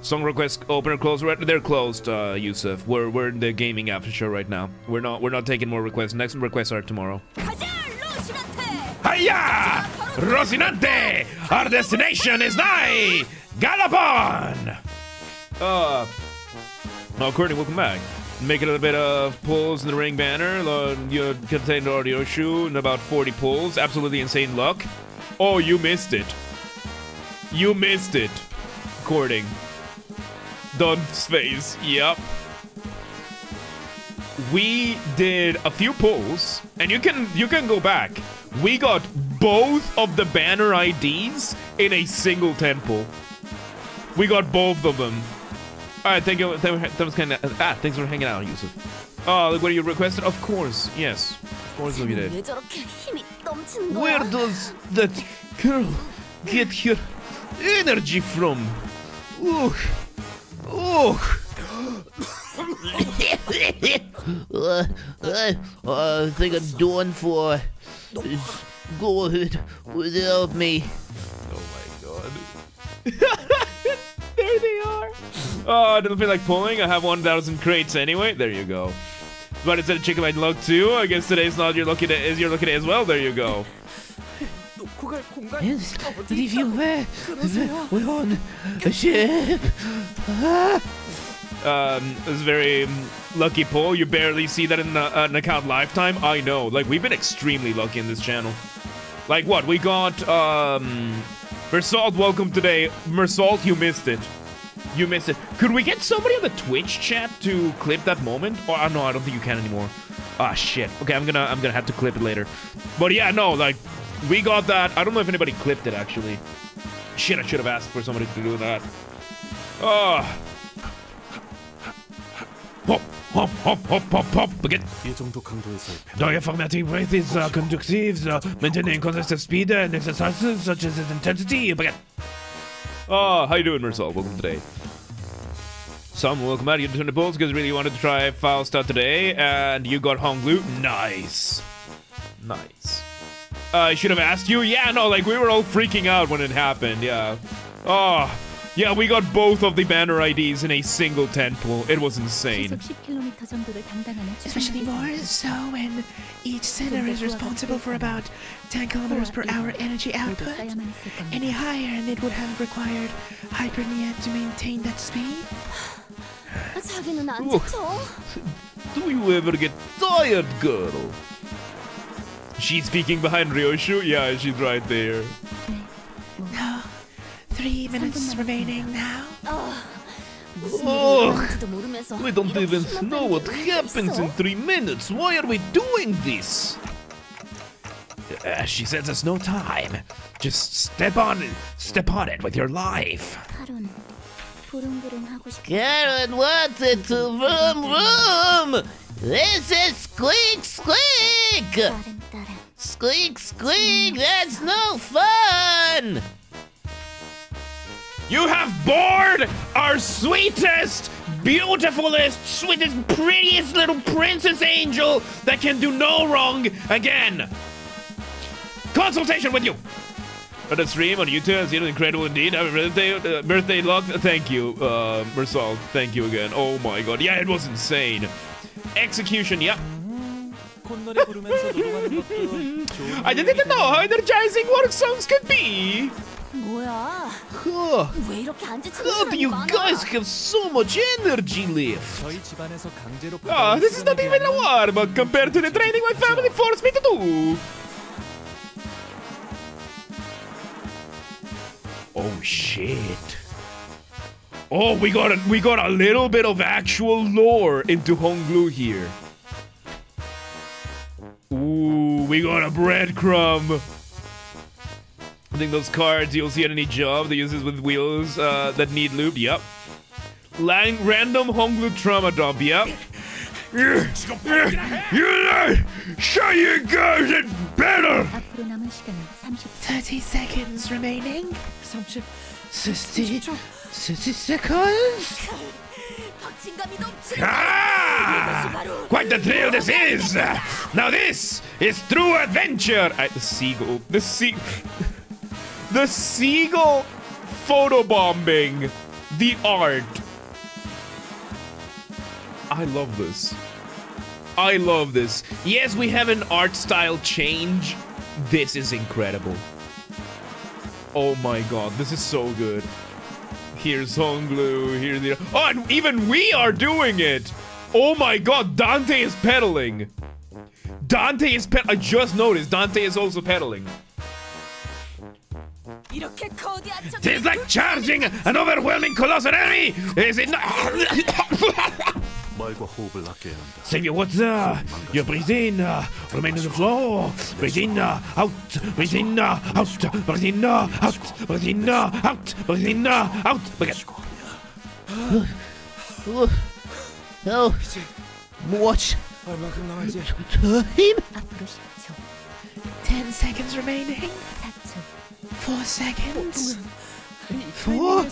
Speaker 1: Song requests open or close? They're closed, Yusuf. We're in the gaming after show right now. We're not taking more requests. Next requests are tomorrow. Hiya! Rocinante! Our destination is nigh! Galapon! Oh, Courtney, welcome back. Making a bit of pulls in the ring banner. You contained audio shoe and about 40 pulls. Absolutely insane luck. Oh, you missed it. You missed it. Courting. Don's face. Yep. We did a few pulls, and you can go back. We got both of the banner IDs in a single 10 pull. We got both of them. All right, thank you. Thanks for hanging out, Yusuf. Oh, look what you requested. Of course, yes. Of course, we did. Where does that girl get her energy from? Ooh. Ooh.
Speaker 11: I think I'm done for. Just go ahead without me.
Speaker 1: Oh my god. There they are. Oh, it doesn't feel like pulling. I have 1,000 crates anyway. There you go. But instead of chicken line luck too, I guess today's not your lucky day. Is your lucky day as well? There you go.
Speaker 11: Yes, if you we're on a ship.
Speaker 1: It's a very lucky pull. You barely see that in an account lifetime. I know. Like, we've been extremely lucky in this channel. Like, what? We got, Mersault, welcome today. Mersault, you missed it. You missed it. Could we get somebody on the Twitch chat to clip that moment? Or, no, I don't think you can anymore. Ah, shit. Okay, I'm gonna have to clip it later. But yeah, no, like, we got that. I don't know if anybody clipped it, actually. Shit, I should have asked for somebody to do that. Oh. hop, hop, hop, hop, hop, hop. Again.
Speaker 10: 이 정도 강도에서의
Speaker 1: Diaphragmatic breath is conducive, maintaining consistent speed and exercises such as intensity. Again. How you doing, Marcel? Welcome today. Some will come out, you turn the polls because really wanted to try Fausta today, and you got Honglu. Nice. Nice. I should have asked you. Yeah, no, like we were all freaking out when it happened. Yeah. Oh, yeah, we got both of the banner IDs in a single tent pool. It was insane.
Speaker 5: Especially more so when each center is responsible for about 10 kilometers per hour energy output. Any higher and it would have required hypernia to maintain that speed.
Speaker 1: Do you ever get tired, girl? She's speaking behind Ryoshu? Yeah, she's right there.
Speaker 5: No. 3 minutes remaining now.
Speaker 1: Oh, we don't even know what happens in 3 minutes. Why are we doing this? She says there's no time. Just step on it with your life.
Speaker 11: Charon wanted to vroom. This is squeak squeak. Squeak squeak, that's no fun.
Speaker 1: You have bored our sweetest, beautifulest, sweetest, prettiest little princess angel that can do no wrong again. Consultation with you. On the stream on YouTube, it's incredible indeed. Happy birthday luck. Thank you, Mersal. Thank you again. Oh my god. Yeah, it was insane. Execution, yeah. I didn't know how energizing work songs could be. How do you guys have so much energy left? This is not even a war, but compared to the training my family forced me to do. Oh shit. Oh, we got a little bit of actual lore into Honglu here. Ooh, we got a breadcrumb. I think those cards you'll see at any job that uses with wheels that need lube. Yep. Random Honglu trauma dump. Yep. Show you guys it better.
Speaker 5: 30 seconds remaining.
Speaker 11: 60 seconds.
Speaker 1: Quite the thrill this is. Now this is true adventure. The seagull photobombing the art. I love this. I love this. Yes, we have an art style change. This is incredible. Oh my god, this is so good. Here's Honglu, here's the... Oh, and even we are doing it! Oh my god, Dante is pedaling. I just noticed Dante is also pedaling. It's like charging an overwhelming colossal enemy! Is it not? Save your water! You breathe in, remain on the floor, breathe in, out, breathe in, out, breathe in, out, breathe in, out, breathe in, out,
Speaker 11: No. Watch. Time.
Speaker 5: 10 seconds remaining. 4 seconds. 4.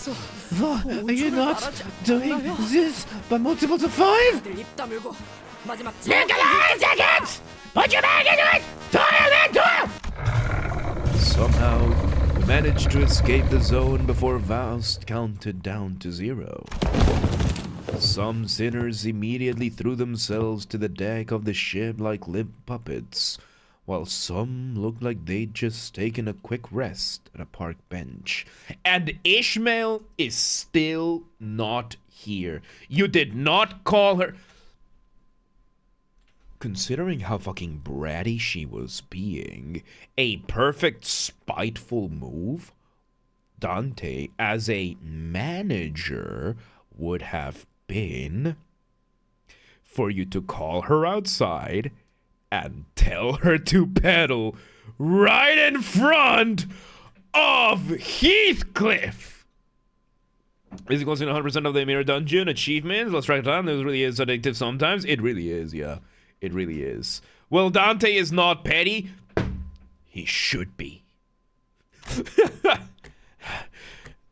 Speaker 5: Are you not doing this by multiples of 5?
Speaker 8: Look at 9 seconds! Put your back into it! Toil!
Speaker 1: Somehow, we managed to escape the zone before Faust counted down to 0. Some sinners immediately threw themselves to the deck of the ship like limp puppets, while some looked like they'd just taken a quick rest at a park bench. And Ishmael is still not here. You did not call her... Considering how fucking bratty she was being, a perfect spiteful move, Dante, as a manager, would have been for you to call her outside and tell her to pedal right in front of Heathcliff. Is it close to 100% of the Mirror Dungeon achievements? Let's track it down. This really is addictive sometimes. It really is, yeah. It really is. Well, Dante is not petty. He should be.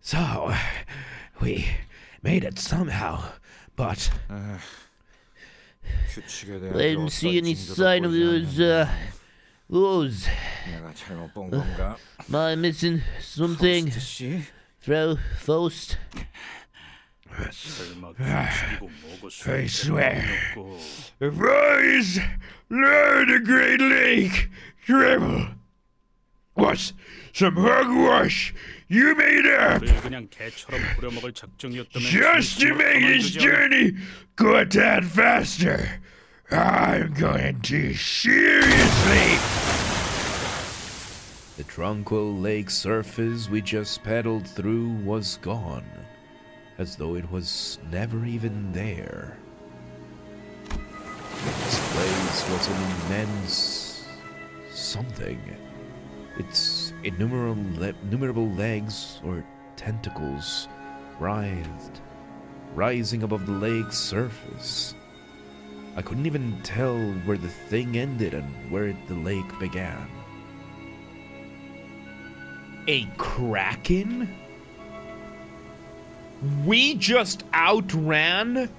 Speaker 11: So, we made it somehow, but I didn't see any sign of those. Am I missing something, Frau Faust?
Speaker 1: I swear, if rise, learn the Great Lake, travel. What? Some hogwash you made up just to make this journey go a tad faster. I'm going to seriously. The tranquil lake surface we just paddled through was gone, as though it was never even there. This place was an immense something. Its innumerable legs or tentacles rising above the lake's surface. I couldn't even tell where the thing ended and where the lake began. A Kraken? We just outran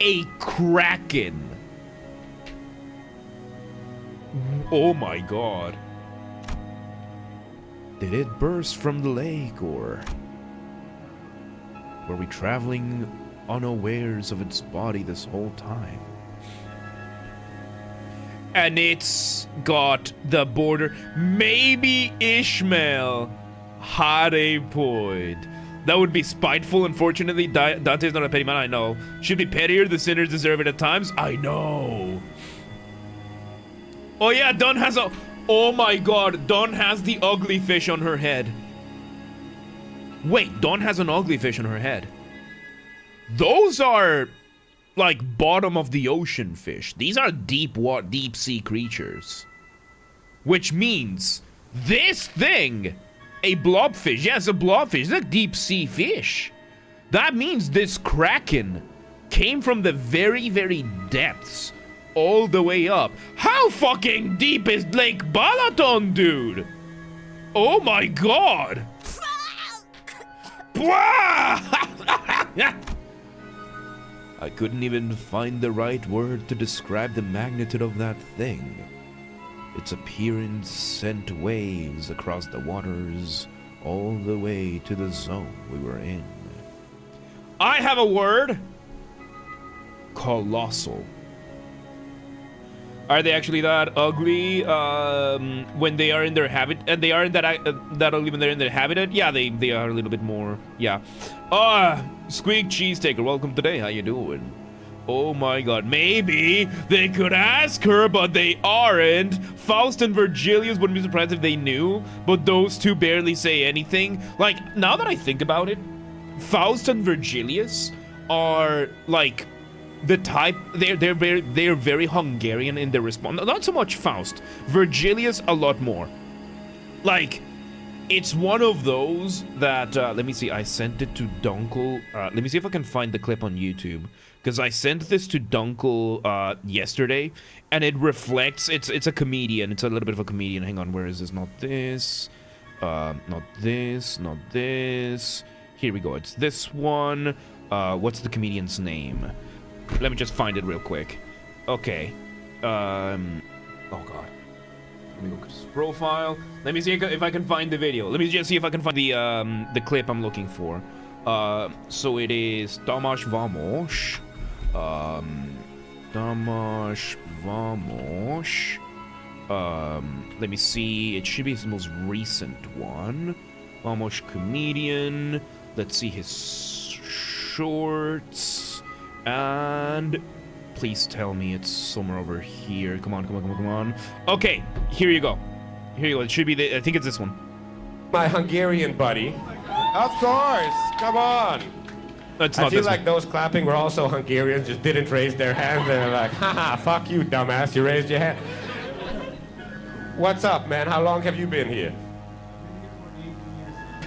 Speaker 1: a Kraken. Oh my god. Did it burst from the lake, or were we traveling unawares of its body this whole time? And it's got the border. Maybe Ishmael had a point. That would be spiteful. Unfortunately, Dante's not a petty man, I know. Should be pettier, the sinners deserve it at times. I know. Oh yeah, Dawn has a... Oh my god, Dawn has the ugly fish on her head. Wait, Dawn has an ugly fish on her head. Those are like bottom of the ocean fish. These are deep sea creatures. Which means this thing, a blobfish, yes, a blobfish, it's a deep sea fish. That means this Kraken came from the very, very depths all the way up. How fucking deep is Lake Balaton, dude? Oh my god. I couldn't even find the right word to describe the magnitude of that thing. Its appearance sent waves across the waters all the way to the zone we were in. I have a word. Colossal. Are they actually that ugly when they are in their habitat? And they are that ugly when they're in their habitat? Yeah, they are a little bit more. Yeah. Squeak Cheese Taker, welcome today. How you doing? Oh my god, maybe they could ask her, but they aren't. Faust and Vergilius wouldn't be surprised if they knew, but those two barely say anything. Like, now that I think about it, Faust and Vergilius are like the type, they're very Hungarian in their response. Not so much Faust. Vergilius a lot more. Like, it's one of those that let me see, I sent it to Dunkel. Let me see if I can find the clip on YouTube, because I sent this to Dunkel yesterday, and it reflects, it's a comedian, it's a little bit of a comedian. Hang on, where is this? Not this, not this, not this. Here we go, it's this one. What's the comedian's name? Let me just find it real quick. Okay. Oh god. Let me look at his profile. Let me see if I can find the video. Let me just see if I can find the clip I'm looking for. So it is Tomasz Vamos. Tomasz Vamos. Let me see. It should be his most recent one. Vamos comedian. Let's see his shorts. And please tell me it's somewhere over here. Come on, come on, come on, come on. Okay, here you go. Here you go. It should be I think it's this one.
Speaker 12: My Hungarian buddy. Of course. Come on.
Speaker 1: That's not
Speaker 12: I feel
Speaker 1: this
Speaker 12: like
Speaker 1: one.
Speaker 12: those clapping were also Hungarians, just didn't raise their hands. They're like, haha, fuck you, dumbass. You raised your hand. What's up, man? How long have you been here?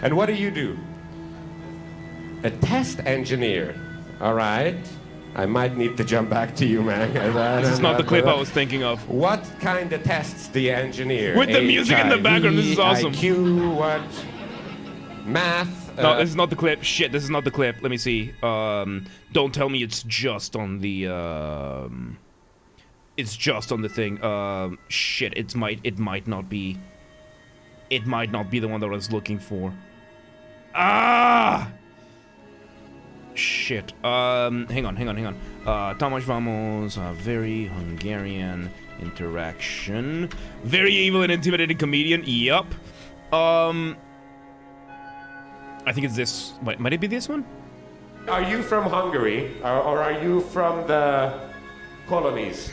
Speaker 12: And what do you do? A test engineer. All right. I might need to jump back to you, man.
Speaker 1: This is not the clip I was thinking of.
Speaker 12: What kind of tests do you engineer?
Speaker 1: With the music in the background, this is awesome.
Speaker 12: IQ, what? Math?
Speaker 1: No, this is not the clip. Shit, this is not the clip. Let me see. Don't tell me it's just on the, it's just on the thing. Shit, it might not be. It might not be the one that I was looking for. Ah! Shit. Hang on. Tomasz vamos, very Hungarian interaction. Very evil and intimidating comedian. Yup. I think it's this. Might it be this one?
Speaker 12: Are you from Hungary, or are you from the colonies?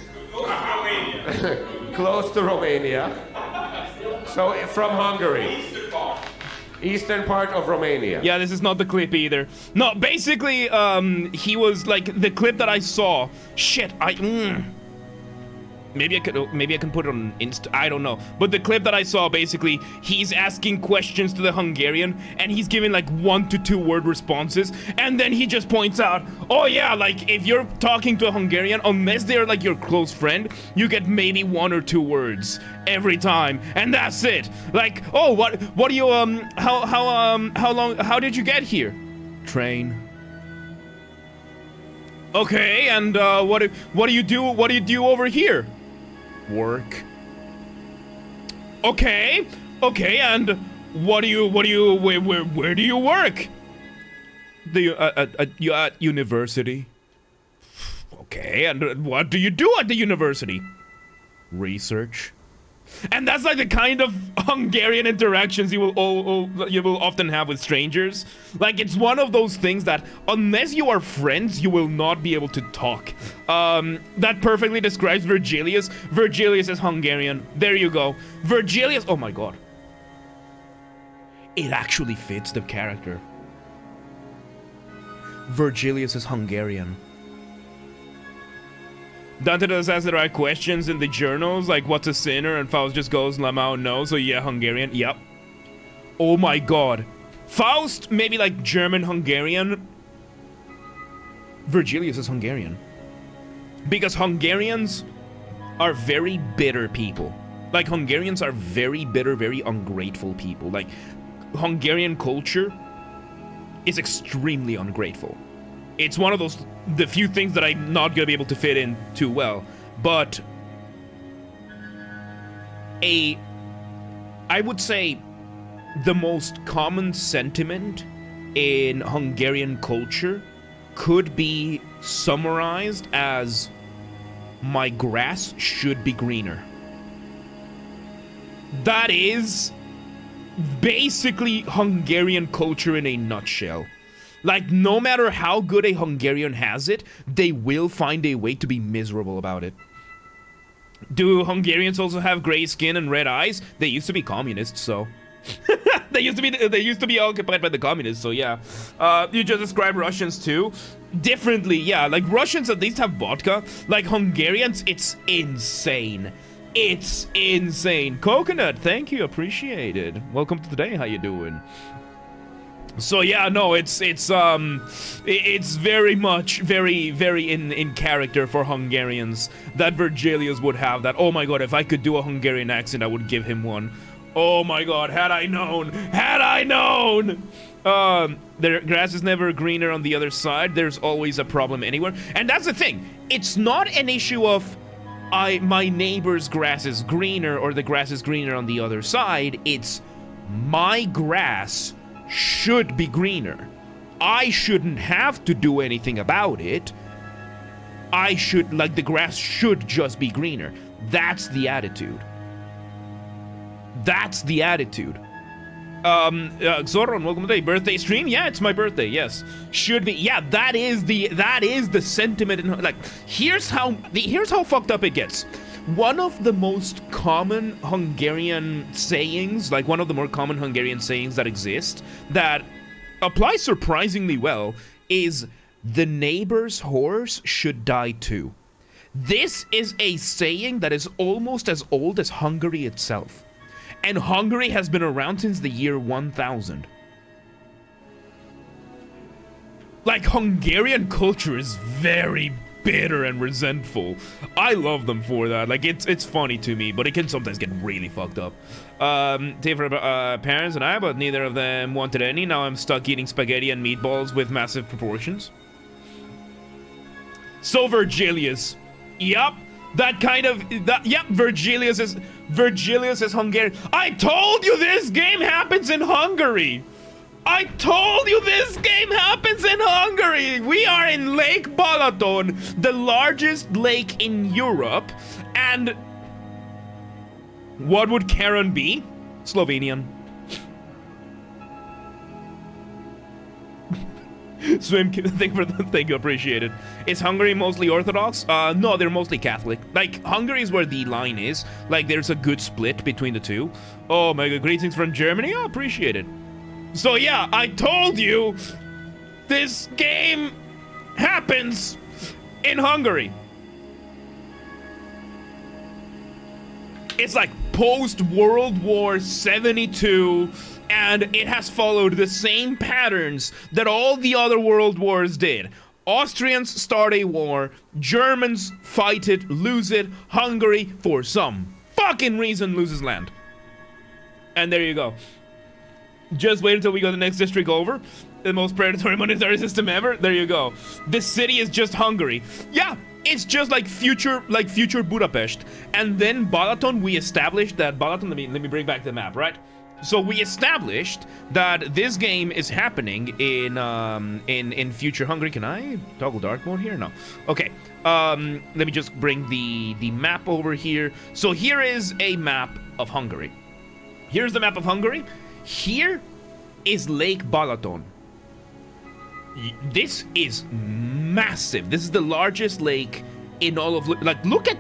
Speaker 12: Close to Romania. So from Hungary. Eastern part of Romania.
Speaker 1: Yeah, this is not the clip either. No, basically, he was like the clip that I saw. Shit, maybe I can put it on Insta. I don't know. But the clip that I saw, basically, he's asking questions to the Hungarian, and he's giving like 1 to 2 word responses, and then he just points out, oh yeah, like if you're talking to a Hungarian, unless they're like your close friend, you get maybe 1 or 2 words every time, and that's it. Like, oh, what do you how did you get here? Train. Okay, and what do you do over here? Work. Okay, and where do you work? You at university. Okay, and what do you do at the university? Research. And that's like the kind of Hungarian interactions you will often have with strangers. Like, it's one of those things that unless you are friends, you will not be able to talk. That perfectly describes Vergilius. Vergilius is Hungarian. There you go. Vergilius, oh my god. It actually fits the character. Vergilius is Hungarian. Dante does ask the right questions in the journals, like what's a sinner, and Faust just goes, Lamau no, so yeah, Hungarian, yep. Oh my god. Faust, maybe like German-Hungarian. Vergilius is Hungarian. Because Hungarians are very bitter people. Like, Hungarians are very bitter, very ungrateful people. Like, Hungarian culture is extremely ungrateful. It's one of the few things that I'm not gonna be able to fit in too well. But I would say the most common sentiment in Hungarian culture could be summarized as, my grass should be greener. That is basically Hungarian culture in a nutshell. Like, no matter how good a Hungarian has it, they will find a way to be miserable about it. Do Hungarians also have gray skin and red eyes? They used to be communists, so... they used to be occupied by the communists, so yeah. You just described Russians too. Differently, yeah. Like, Russians at least have vodka. Like, Hungarians, it's insane. It's insane. Coconut, thank you, appreciated. Welcome to the day, how you doing? So yeah, no, it's very much, very in character for Hungarians that Vergilius would have that. Oh my god, if I could do a Hungarian accent, I would give him one. Oh my god, had I known! The grass is never greener on the other side. There's always a problem anywhere. And that's the thing. It's not an issue of my neighbor's grass is greener or the grass is greener on the other side. It's my grass should be greener. I shouldn't have to do anything about it. The grass should just be greener. That's the attitude. Zoran, welcome to the birthday stream. Yeah, it's my birthday. Yes, should be. Yeah, that is the sentiment. Like, here's how fucked up it gets. One of the most common Hungarian sayings, like one of the more common Hungarian sayings that exist, that apply surprisingly well, is the neighbor's horse should die too. This is a saying that is almost as old as Hungary itself. And Hungary has been around since the year 1000. Like, Hungarian culture is very bitter and resentful. I love them for that. Like, it's funny to me, but it can sometimes get really fucked up. Take for parents and I, but neither of them wanted any. Now I'm stuck eating spaghetti and meatballs with massive proportions. So Vergilius. Yup. That kind of yep, Vergilius is Hungarian. I told you this game happens in Hungary. I told you this game happens in Hungary. We are in Lake Balaton, the largest lake in Europe, and what would Charon be? Slovenian. Swim, thank you, appreciate it. Is Hungary mostly Orthodox? No, they're mostly Catholic. Like, Hungary is where the line is. Like, there's a good split between the two. Oh, mega greetings from Germany. Oh, appreciate it. So, yeah, I told you this game happens in Hungary. It's like post-World War 72, and it has followed the same patterns that all the other world wars did. Austrians start a war, Germans fight it, lose it, Hungary, for some fucking reason, loses land. And there you go. Just wait until we go the next district over. The most predatory monetary system ever. There you go. This city is just Hungary. Yeah, it's just like future Budapest. And then Balaton, we established that Balaton, let me bring back the map, right? So we established that this game is happening in future Hungary. Can I toggle dark mode here? No. Okay. Let me just bring the map over here. So here is a map of Hungary. Here's the map of Hungary. Here is Lake Balaton. This is massive. This is the largest lake in all of, like, look at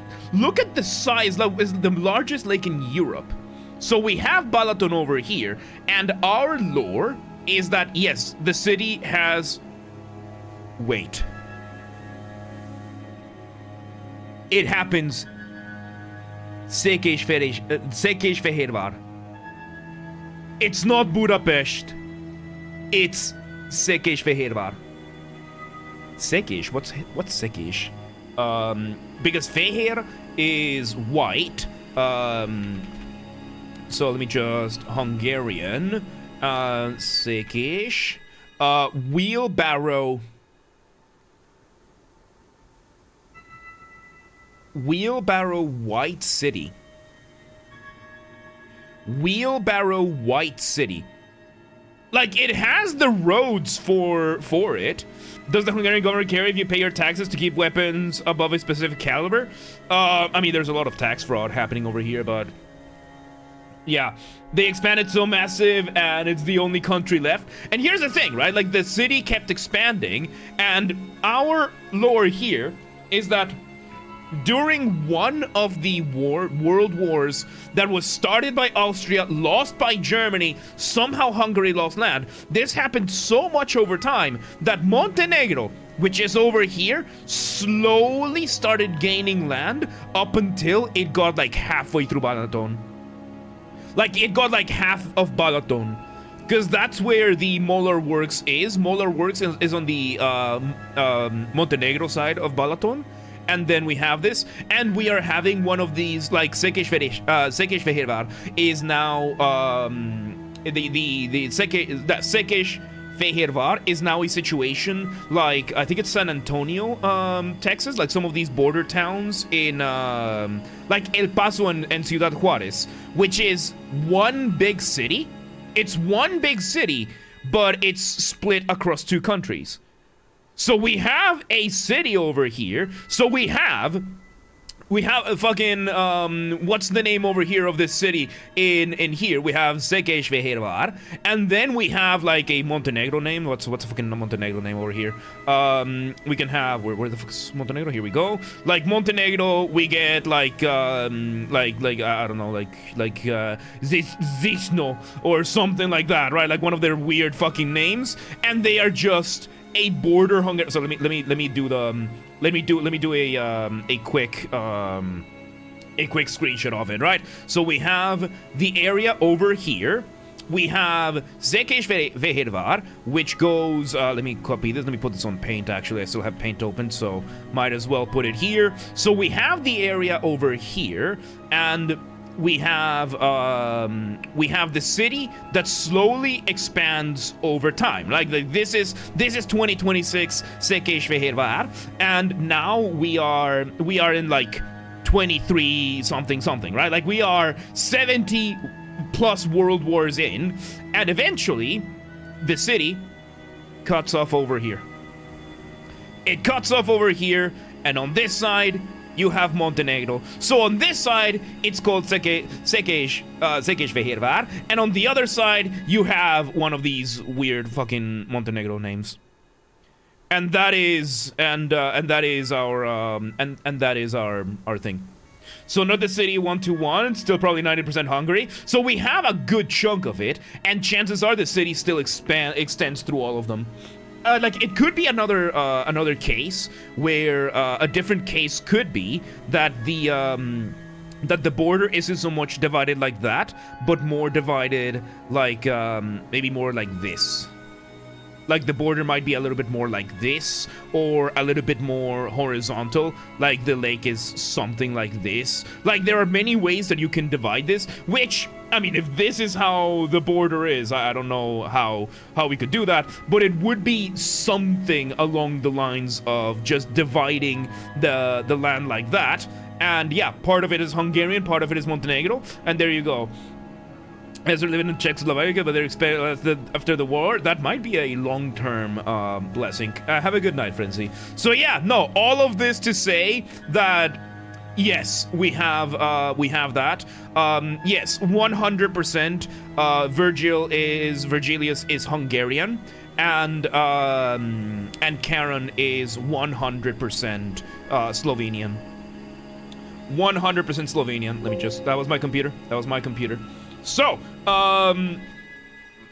Speaker 1: the size. Like, it's the largest lake in Europe. So we have Balaton over here, and our lore is that, yes, the city has... Wait. It happens... Székesfehérvár. It's not Budapest. It's Székesfehérvár. Székes? What's Székes? Because fehér is white. So let me just Hungarian. Székes. Wheelbarrow. Wheelbarrow White City. Wheelbarrow White City. Like, it has the roads for it. Does the Hungarian government care if you pay your taxes to keep weapons above a specific caliber? I mean, there's a lot of tax fraud happening over here, but... yeah, they expanded so massive, and it's the only country left. And here's the thing, right? Like, the city kept expanding, and our lore here is that during one of the world wars that was started by Austria, lost by Germany, somehow Hungary lost land. This happened so much over time that Montenegro, which is over here, slowly started gaining land up until it got like halfway through Balaton. Like, it got like half of Balaton. Because that's where the Molar Works is. Molar Works is on the Montenegro side of Balaton. And then we have this, and we are having one of these, like, Székesfehérvár is now, Székesfehérvár is now a situation like, I think it's San Antonio, Texas, like some of these border towns in, like El Paso and Ciudad Juarez, which is one big city. It's one big city, but it's split across two countries. So we have a city over here. So we have a fucking, what's the name over here of this city in here? We have Székesfehérvár, and then we have like a Montenegro name. What's a fucking Montenegro name over here? We can have, where the fuck is Montenegro? Here we go. Like Montenegro, we get like I don't know, like Zisno or something like that, right? Like one of their weird fucking names, and they are just a border Hungary. So let me do the let me do a quick screenshot of it, right? So we have the area over here. we have Székesfehérvár, which goes, let me copy this, let me put this on Paint, actually, I still have Paint open, so might as well put it here. So we have the area over here, and we have the city that slowly expands over time. Like this is 2026 Székesfehérvár, and now we are in like 23 something, right? Like we are 70 plus world wars in, and eventually the city cuts off over here. It cuts off over here, and on this side you have Montenegro. So on this side, it's called Székesfehérvár, and on the other side, you have one of these weird fucking Montenegro names. And that is our thing. So not the city 121, still probably 90% Hungary. So we have a good chunk of it, and chances are the city still extends through all of them. Like it could be another case where a different case could be that the border isn't so much divided like that, but more divided like maybe more like this. Like the border might be a little bit more like this, or a little bit more horizontal, like the lake is something like this. Like there are many ways that you can divide this, which, I mean, if this is how the border is, I don't know how we could do that, but it would be something along the lines of just dividing the land like that. And yeah, part of it is Hungarian, part of it is Montenegro, and there you go. As they're living in Czechoslovakia, but they're expected after the war. That might be a long-term blessing. Have a good night, Frenzy. So yeah, no, all of this to say that yes, we have that. Yes, 100%. Vergilius is Hungarian, and Charon is 100% Slovenian. 100% Slovenian. Let me just. That was my computer. So,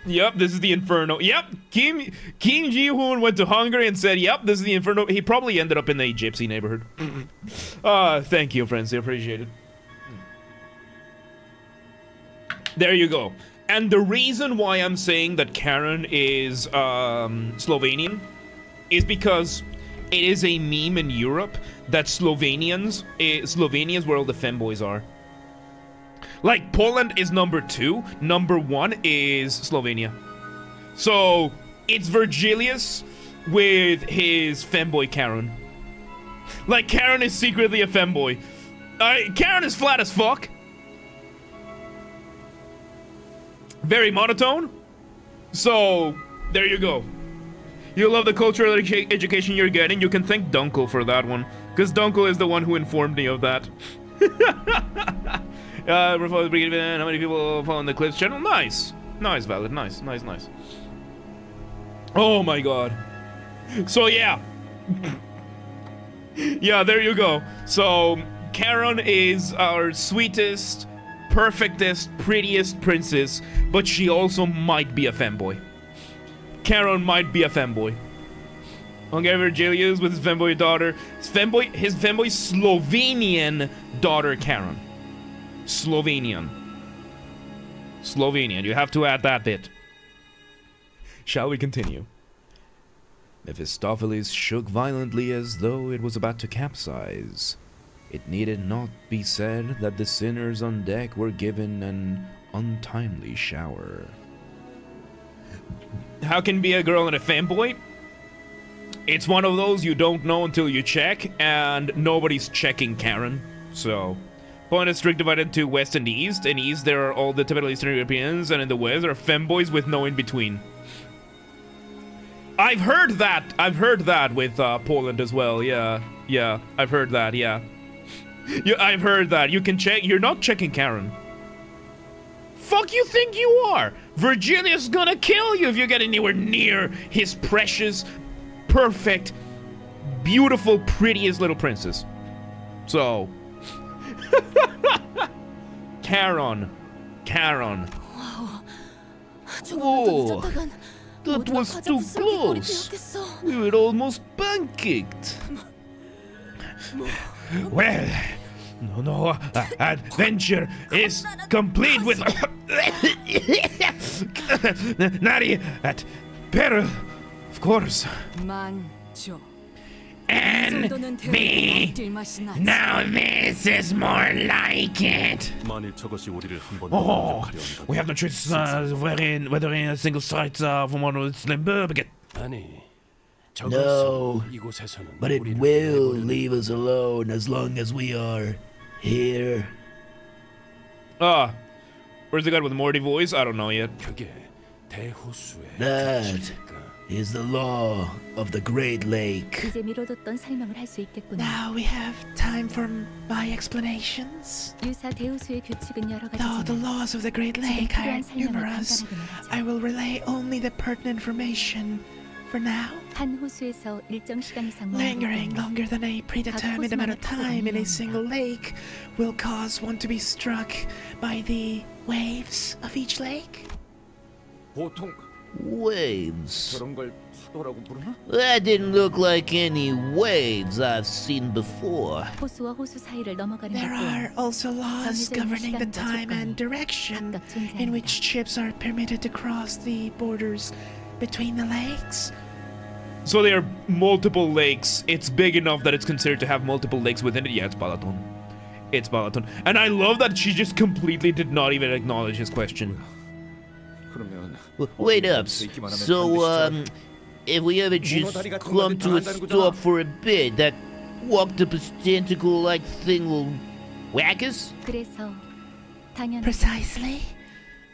Speaker 1: yep, this is the Inferno. Yep, Kim Ji-hoon went to Hungary and said, yep, this is the Inferno. He probably ended up in the gypsy neighborhood. Thank you, friends. I appreciate it. There you go. And the reason why I'm saying that Charon is Slovenian is because it is a meme in Europe that Slovenia is where all the femboys are. Like, Poland is number 2. Number 1 is Slovenia. So, it's Vergilius with his femboy Charon. Like, Charon is secretly a femboy. Charon is flat as fuck. Very monotone. So, there you go. You love the cultural education you're getting. You can thank Dunkel for that one. Because Dunkel is the one who informed me of that. How many people follow the Clips channel? Nice. Nice, Valid. Nice. Oh my god. So yeah. Yeah, there you go. So, Charon is our sweetest, perfectest, prettiest princess, but she also might be a femboy. Charon might be a femboy. Hungarian Vergilius with his femboy daughter. His femboy Slovenian daughter, Charon. Slovenian. You have to add that bit. Shall we continue? Mephistopheles shook violently as though it was about to capsize. It needed not be said that the sinners on deck were given an untimely shower. How can be a girl and a fanboy? It's one of those you don't know until you check, and nobody's checking Charon, so... Poland is strict divided into West and East. In East, there are all the typical Eastern Europeans, and in the West, there are femboys with no in-between. I've heard that with Poland as well, yeah. Yeah, I've heard that, yeah. I've heard that. You can check. You're not checking Charon. Fuck you think you are? Vergilius gonna kill you if you get anywhere near his precious, perfect, beautiful, prettiest little princess. So... Charon. Whoa, that was too close. We were almost pancaked. Well, no adventure is complete with Nari at peril, of course.
Speaker 9: 만조.
Speaker 1: And me. Now this is more like it.
Speaker 10: 만일 저것이 우리를 한번
Speaker 1: Oh,
Speaker 10: 공격하려 한다면
Speaker 1: we have no choice whether in a single sight from one of the Limbus.
Speaker 10: 아니
Speaker 11: No,
Speaker 10: 이곳에서는
Speaker 11: but it
Speaker 10: 우리를
Speaker 11: will
Speaker 10: 내버려
Speaker 11: leave us alone as long as we are here.
Speaker 1: Where's the guy with the Morty voice? I don't know yet.
Speaker 10: 그게 대호수의
Speaker 11: That is the law of the Great Lake.
Speaker 3: 이제 미뤄뒀던 설명을 할 수 있겠구나.
Speaker 5: Now we have time for my explanations.
Speaker 3: 유사 대우수의 규칙은 여러
Speaker 5: Though the
Speaker 3: 가지지만
Speaker 5: laws of the Great Lake are numerous, I will relay only the pertinent information for now.
Speaker 3: 한 호수에서 일정 시간 이상
Speaker 5: Lingering longer than a predetermined amount of time in a single lake will cause one to be struck by the waves of each lake.
Speaker 7: 보통
Speaker 11: Waves.
Speaker 7: 저런 걸 파도라고 부르나?
Speaker 11: That didn't look like any waves I've seen before.
Speaker 3: 호수와 호수 사이를 넘어가는
Speaker 5: There are
Speaker 3: 것도
Speaker 5: also laws governing the time and direction in which ships are permitted to cross the borders between the lakes.
Speaker 1: So there are multiple lakes. It's big enough that it's considered to have multiple lakes within it. Yeah, it's Balaton. It's Balaton. And I love that she just completely did not even acknowledge his question.
Speaker 11: Wait up. So, if we ever just come to a stop for a bit, that octopus tentacle-like thing will whack us?
Speaker 3: 그래서 당연히
Speaker 5: Precisely.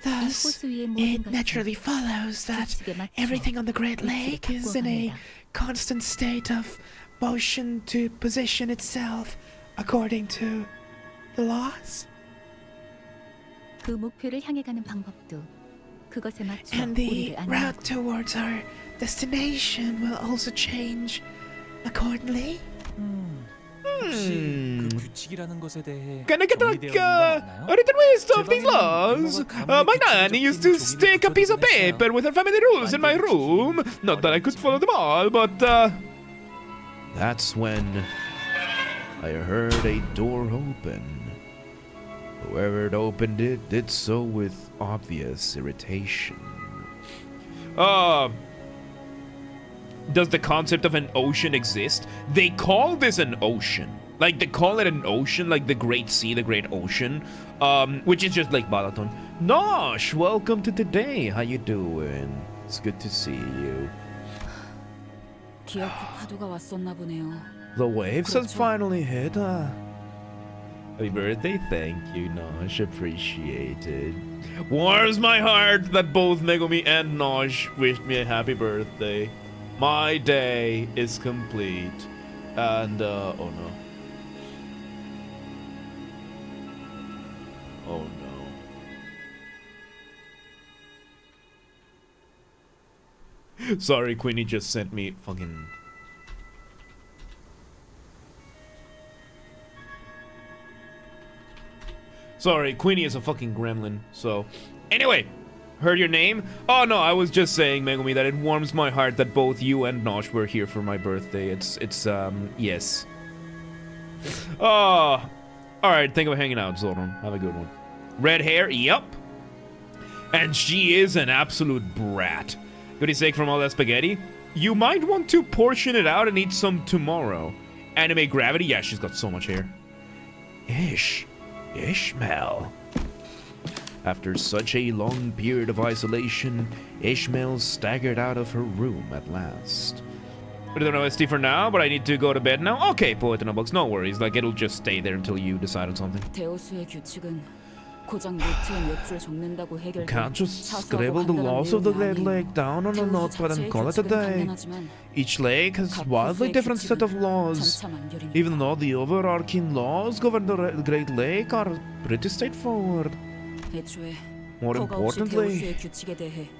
Speaker 5: Thus, it naturally follows that everything on the Great Lake is in a constant state of motion to position itself according to the laws.
Speaker 3: 그 목표를 향해 가는 방법도 그것에 맞춰
Speaker 5: And the
Speaker 3: 우리를
Speaker 5: route
Speaker 3: 안내하고
Speaker 5: towards our destination will also change accordingly.
Speaker 4: 그 규칙이라는 것에 대해
Speaker 1: Can I get
Speaker 4: 정리되어 있는 거 없나요?
Speaker 1: a written list of these laws? My nanny used to stick a piece of paper with her family rules in my room. Not that I could follow them all, but that's when I heard a door open. Whoever had opened it did so with obvious irritation. Does the concept of an ocean exist? They call this an ocean. Like, they call it an ocean, like the Great Sea, the Great Ocean, which is just Lake Balaton. Nosh, welcome to today. How you doing? It's good to see you.
Speaker 9: 기어코 파도가 왔었나 보네요.
Speaker 1: The waves has finally hit. Happy birthday, thank you, Nosh. Appreciated. Warms my heart that both Megumi and Nosh wished me a happy birthday. My day is complete. And, oh no. Oh no. Sorry, Queenie just sent me fucking... Sorry, Queenie is a fucking gremlin, so... Anyway, heard your name? Oh no, I was just saying, Megumi, that it warms my heart that both you and Nosh were here for my birthday. It's yes. Oh, alright, think of hanging out, Zoran. Have a good one. Red hair? Yup. And she is an absolute brat. Goodie sake from all that spaghetti. You might want to portion it out and eat some tomorrow. Anime gravity? Yeah, she's got so much hair. Ishmael. After such a long period of isolation, Ishmael staggered out of her room at last. I don't know ST for now, but I need to go to bed now. Okay, poet in a box, no worries. Like, it'll just stay there until you decide on something.
Speaker 9: 대호수의 규칙은 고작 노트에 몇 줄 적는다고 해결돼.
Speaker 1: Can't just scribble the laws of the Great Lake down on a notepad and call it a day. Each lake has wildly different set of laws. Even though the overarching laws govern the Great Lake are pretty straightforward. More importantly,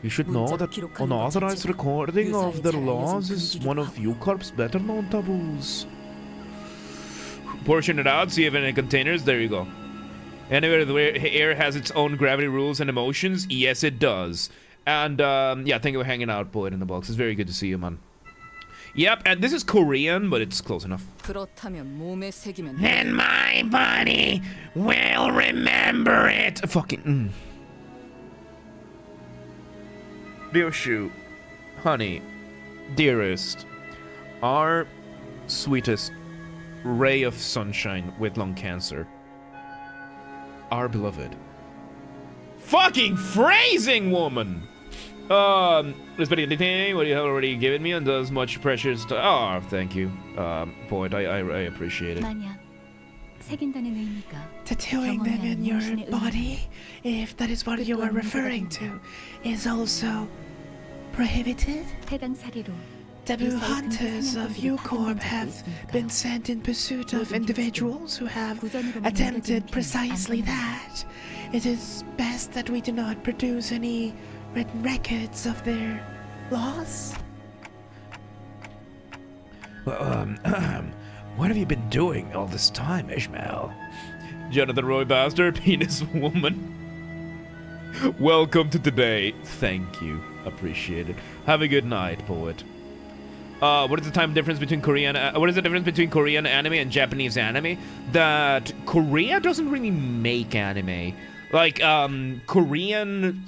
Speaker 1: you should know that unauthorized recording of their laws is one of UCorp's better known taboos. Portion it out, see if any containers, there you go. Anywhere the air has its own gravity rules and emotions, yes it does. And yeah, thank you for hanging out, Poet in the Box. It's very good to see you, man. Yep, and this is Korean, but it's close enough.
Speaker 8: And my body will remember it.
Speaker 1: Fucking. Ryoshu, honey, dearest, our sweetest ray of sunshine with lung cancer, our beloved. Fucking phrasing, woman! Respect anything what you have already given me and does much precious to. Oh, thank you. Poet, I appreciate it.
Speaker 3: 만약 새긴다는 의미가
Speaker 5: Tattooing them in your body, if that is what you are referring to, is also prohibited.
Speaker 3: 해당 사례로
Speaker 5: Taboo hunters of U-Corp have been sent in pursuit of individuals who have attempted precisely that. It is best that we do not produce any written records of their laws.
Speaker 1: What have you been doing all this time, Ishmael? Jonathan Roy Bastard, penis woman. Welcome to today. Thank you. Appreciate it. Have a good night, poet. What is the time difference between what is the difference between Korean anime and Japanese anime? That Korea doesn't really make anime. Like, Korean,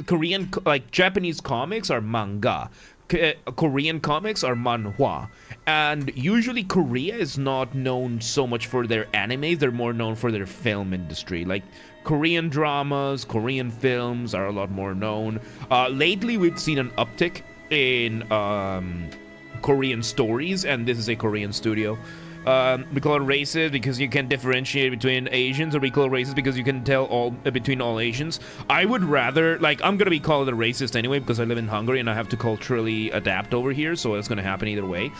Speaker 1: like, Japanese comics are manga. Korean comics are manhwa. And usually Korea is not known so much for their anime, they're more known for their film industry. Like, Korean dramas, Korean films are a lot more known. Lately, we've seen an uptick in, Korean stories, and this is a Korean studio. We call it racist because you can differentiate between Asians, or we call it racist because you can tell between all Asians. I would rather, like, I'm gonna be called a racist anyway because I live in Hungary and I have to culturally adapt over here, so it's gonna happen either way.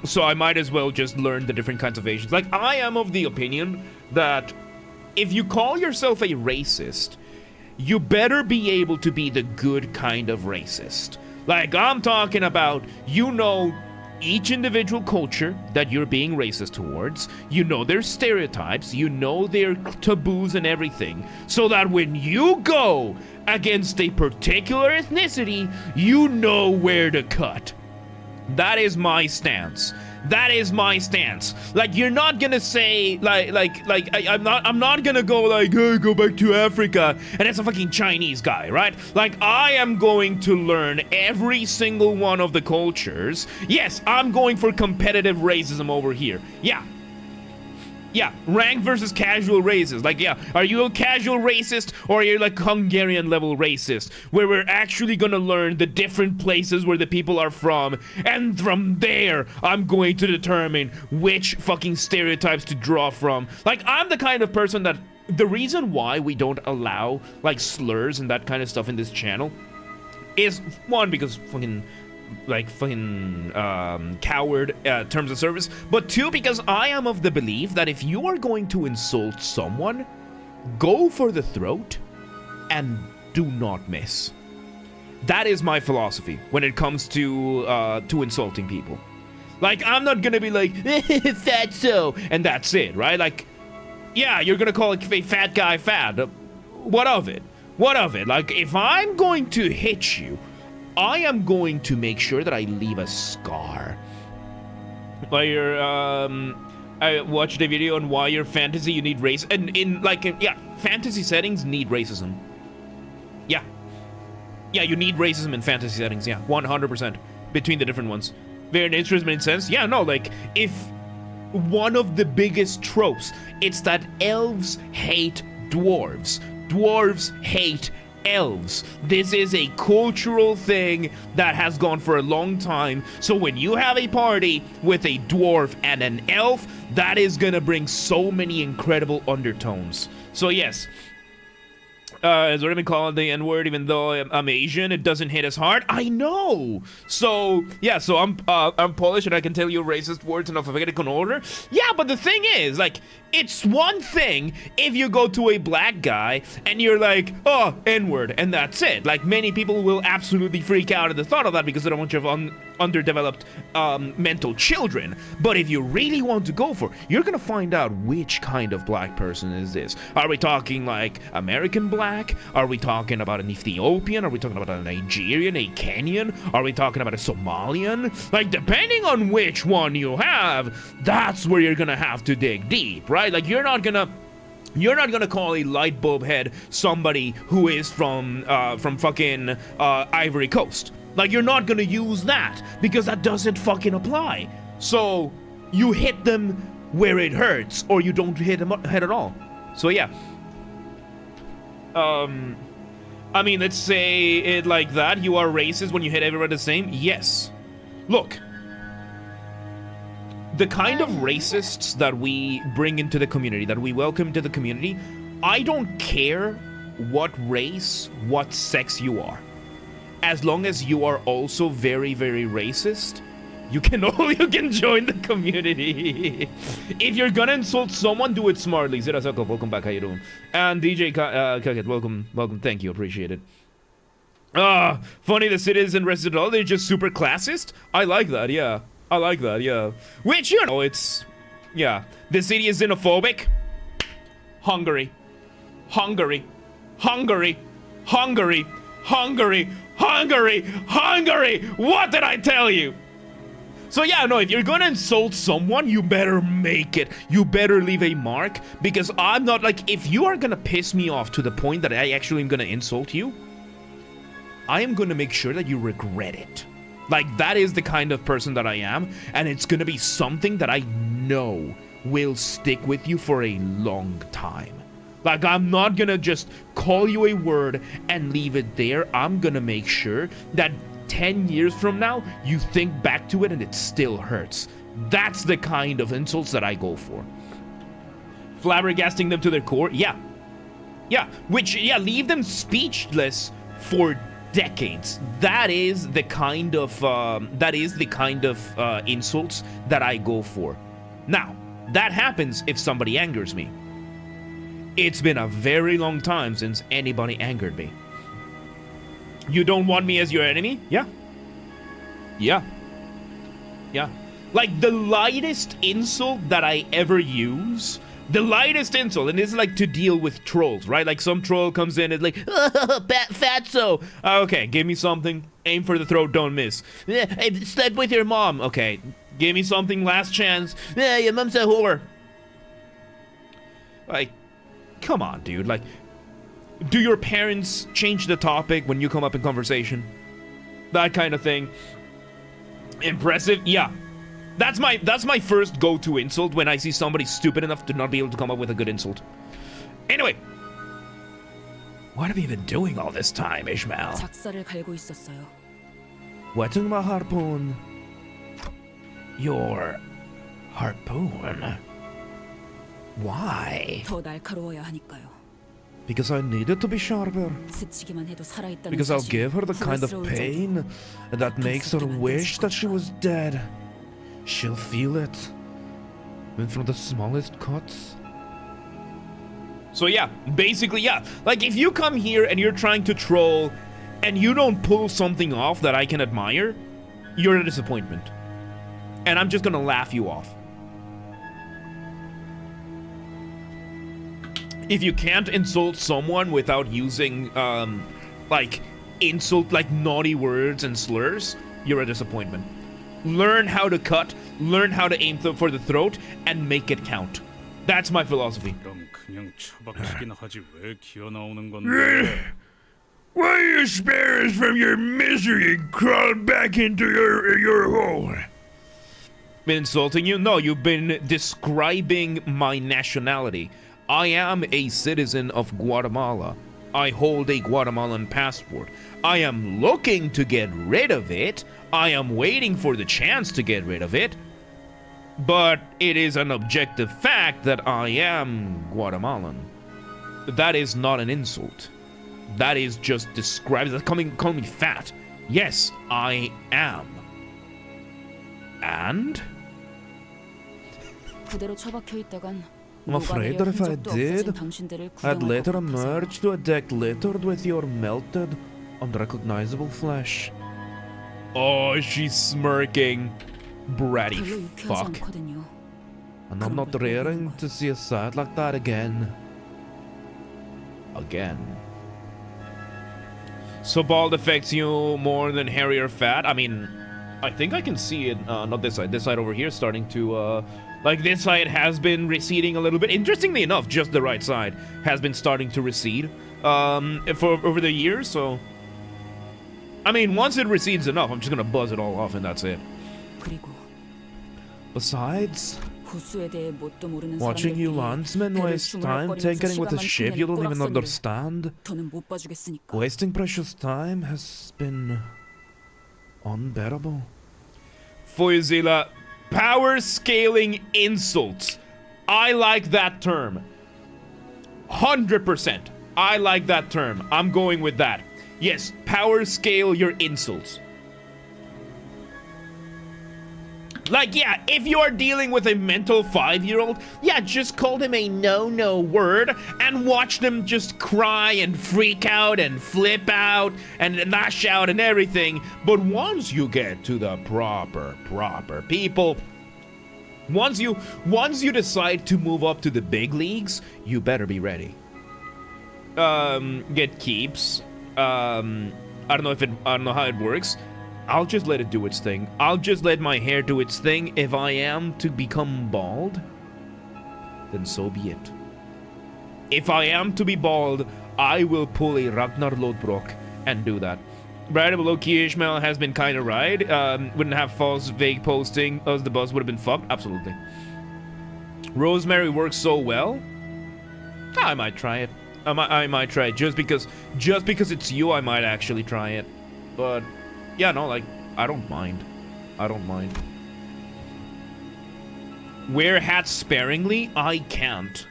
Speaker 1: So I might as well just learn the different kinds of Asians. Like, I am of the opinion that if you call yourself a racist, you better be able to be the good kind of racist. Like, I'm talking about, you know, each individual culture that you're being racist towards, you know their stereotypes, you know their taboos and everything, so that when you go against a particular ethnicity, you know where to cut. That is my stance. That is my stance. Like, you're not gonna say, I'm not gonna go like, hey, go back to Africa, and it's a fucking Chinese guy, right? Like, I am going to learn every single one of the cultures. Yes, I'm going for competitive racism over here. Yeah, ranked versus casual racist. Like, yeah, are you a casual racist, or are you like Hungarian level racist, where we're actually gonna learn the different places where the people are from, and from there, I'm going to determine which fucking stereotypes to draw from. Like, I'm the kind of person that, the reason why we don't allow, like, slurs and that kind of stuff in this channel is, one, because fucking coward terms of service, but two, because I am of the belief that if you are going to insult someone, go for the throat and do not miss. That is my philosophy when it comes to insulting people. Like, I'm not gonna be like, fatso, and that's it, right? Like, yeah, you're gonna call a fat guy fat. What of it? What of it? Like, if I'm going to hit you, I am going to make sure that I leave a scar. While you're, I watched a video on why your fantasy you need race, and fantasy settings need racism. Yeah, you need racism in fantasy settings. Yeah, 100% between the different ones. Very interesting sense. Yeah, no, like, if one of the biggest tropes, it's that elves hate dwarves. Dwarves hate elves. This is a cultural thing that has gone for a long time. So when you have a party with a dwarf and an elf, that is gonna bring so many incredible undertones. So yes, has already been called the N-word, even though I'm Asian, it doesn't hit as hard. I know. So yeah, so I'm Polish and I can tell you racist words in alphabetical order. Yeah, but the thing is, like, it's one thing if you go to a black guy and you're like, oh, N-word, and that's it. Like, many people will absolutely freak out at the thought of that because they don't want you to have underdeveloped mental children. But if you really want to go for, you're gonna find out which kind of black person is this. Are we talking like American black? Are we talking about an Ethiopian? Are we talking about a Nigerian, a Kenyan? Are we talking about a Somalian? Like, depending on which one you have, that's where you're gonna have to dig deep, right? Like, you're not gonna You're not gonna call a light bulb head somebody who is from fucking Ivory Coast. Like, you're not gonna use that because that doesn't fucking apply. So you hit them where it hurts, or you don't hit them head at all. So yeah. I mean, let's say it like that. You are racist when you hit everyone the same? Yes. Look. The kind of racists that we bring into the community, that we welcome to the community, I don't care what race, what sex you are. As long as you are also very, very racist, you can join the community. If you're gonna insult someone, do it smartly. Zirasako, welcome back, how you doing? And DJ Kaket, welcome, thank you, appreciate it. Funny the citizen resident, all they're just super classist? I like that, yeah. I like that, yeah. Which, you know, it's... Yeah. The city is xenophobic. Hungary. Hungary. Hungary. Hungary. Hungary. Hungary. Hungary. What did I tell you? So yeah, no, if you're gonna insult someone, you better make it. You better leave a mark. Because I'm not, like, if you are gonna piss me off to the point that I actually am gonna insult you, I am gonna make sure that you regret it. Like, that is the kind of person that I am, and it's gonna be something that I know will stick with you for a long time. Like, I'm not gonna just call you a word and leave it there. I'm gonna make sure that 10 years from now, you think back to it and it still hurts. That's the kind of insults that I go for. Flabbergasting them to their core? Yeah. Yeah, which, yeah, leave them speechless for decades. That is the kind of insults that I go for. Now, that happens if somebody angers me. It's been a very long time since anybody angered me. You don't want me as your enemy? Yeah. Yeah. Yeah. Like, the lightest insult that I ever use, the lightest insult, and this is like to deal with trolls, right? Like, some troll comes in and like, fatso. Okay, give me something. Aim for the throat, don't miss. Hey, slept with your mom. Okay, give me something, last chance. Yeah, your mom's a whore. Like, come on, dude. Like, do your parents change the topic when you come up in conversation? That kind of thing. Impressive? Yeah. That's my first go-to insult when I see somebody stupid enough to not be able to come up with a good insult. Anyway. What have you been doing all this time, Ishmael?
Speaker 9: 작사를 갈고 있었어요.
Speaker 1: Wetting my harpoon. Your harpoon? Why?
Speaker 9: 더 날카로워야 하니까요.
Speaker 1: Because I need it to be sharper.
Speaker 9: 스치기만 해도 살아있다는
Speaker 1: Because I'll
Speaker 9: 사실.
Speaker 1: give her the kind of
Speaker 9: 후회스러울
Speaker 1: pain that makes her wish that she was dead. She'll feel it. Even from the smallest cuts. So yeah, basically yeah. Like, if you come here and you're trying to troll and you don't pull something off that I can admire, you're a disappointment. And I'm just gonna laugh you off. If you can't insult someone without using, like, naughty words and slurs, you're a disappointment. Learn how to cut, learn how to aim for the throat, and make it count. That's my philosophy. Why you spare us from your misery and crawl back into your hole? Been insulting you? No, you've been describing my nationality. I am a citizen of Guatemala. I hold a Guatemalan passport. I am looking to get rid of it. I am waiting for the chance to get rid of it. But it is an objective fact that I am Guatemalan. That is not an insult. That is just describing, calling me fat. Yes, I am. And?
Speaker 9: 그대로 처박혀 있다간
Speaker 1: I'm afraid that if I did, I'd later emerge to a deck littered with your melted, unrecognizable flesh. Oh, she's smirking. Bratty fuck. And I'm not raring to see a sight like that again. Again. So bald affects you more than hairy or fat? I mean, I think I can see it, not this side over here, starting to, Like, this side has been receding a little bit. Interestingly enough, just the right side has been starting to recede for over the years, so... I mean, once it recedes enough, I'm just gonna buzz it all off and that's it. Besides, watching you landsmen waste time tinkering with a ship you don't even understand, wasting precious time has been unbearable. Foyzilla, power scaling insults. I like that term. 100%. I like that term. I'm going with that. Yes, power scale your insults. Like, yeah, if you are dealing with a mental 5-year-old, yeah, just call them a no-no word and watch them just cry and freak out and flip out and lash out and everything. But once you get to the proper people, once you decide to move up to the big leagues, you better be ready. Get keeps. I don't know how it works. I'll just let it do its thing. I'll just let my hair do its thing. If I am to become bald, then so be it. If I am to be bald, I will pull a Ragnar Lodbrok and do that. Right, low-key Ishmael has been kind of right. Wouldn't have false vague posting, else the buzz would have been fucked. Absolutely. Rosemary works so well. I might try it. I might try it just because it's you. I might actually try it. But yeah, no, like, I don't mind. I don't mind. Wear hats sparingly? I can't.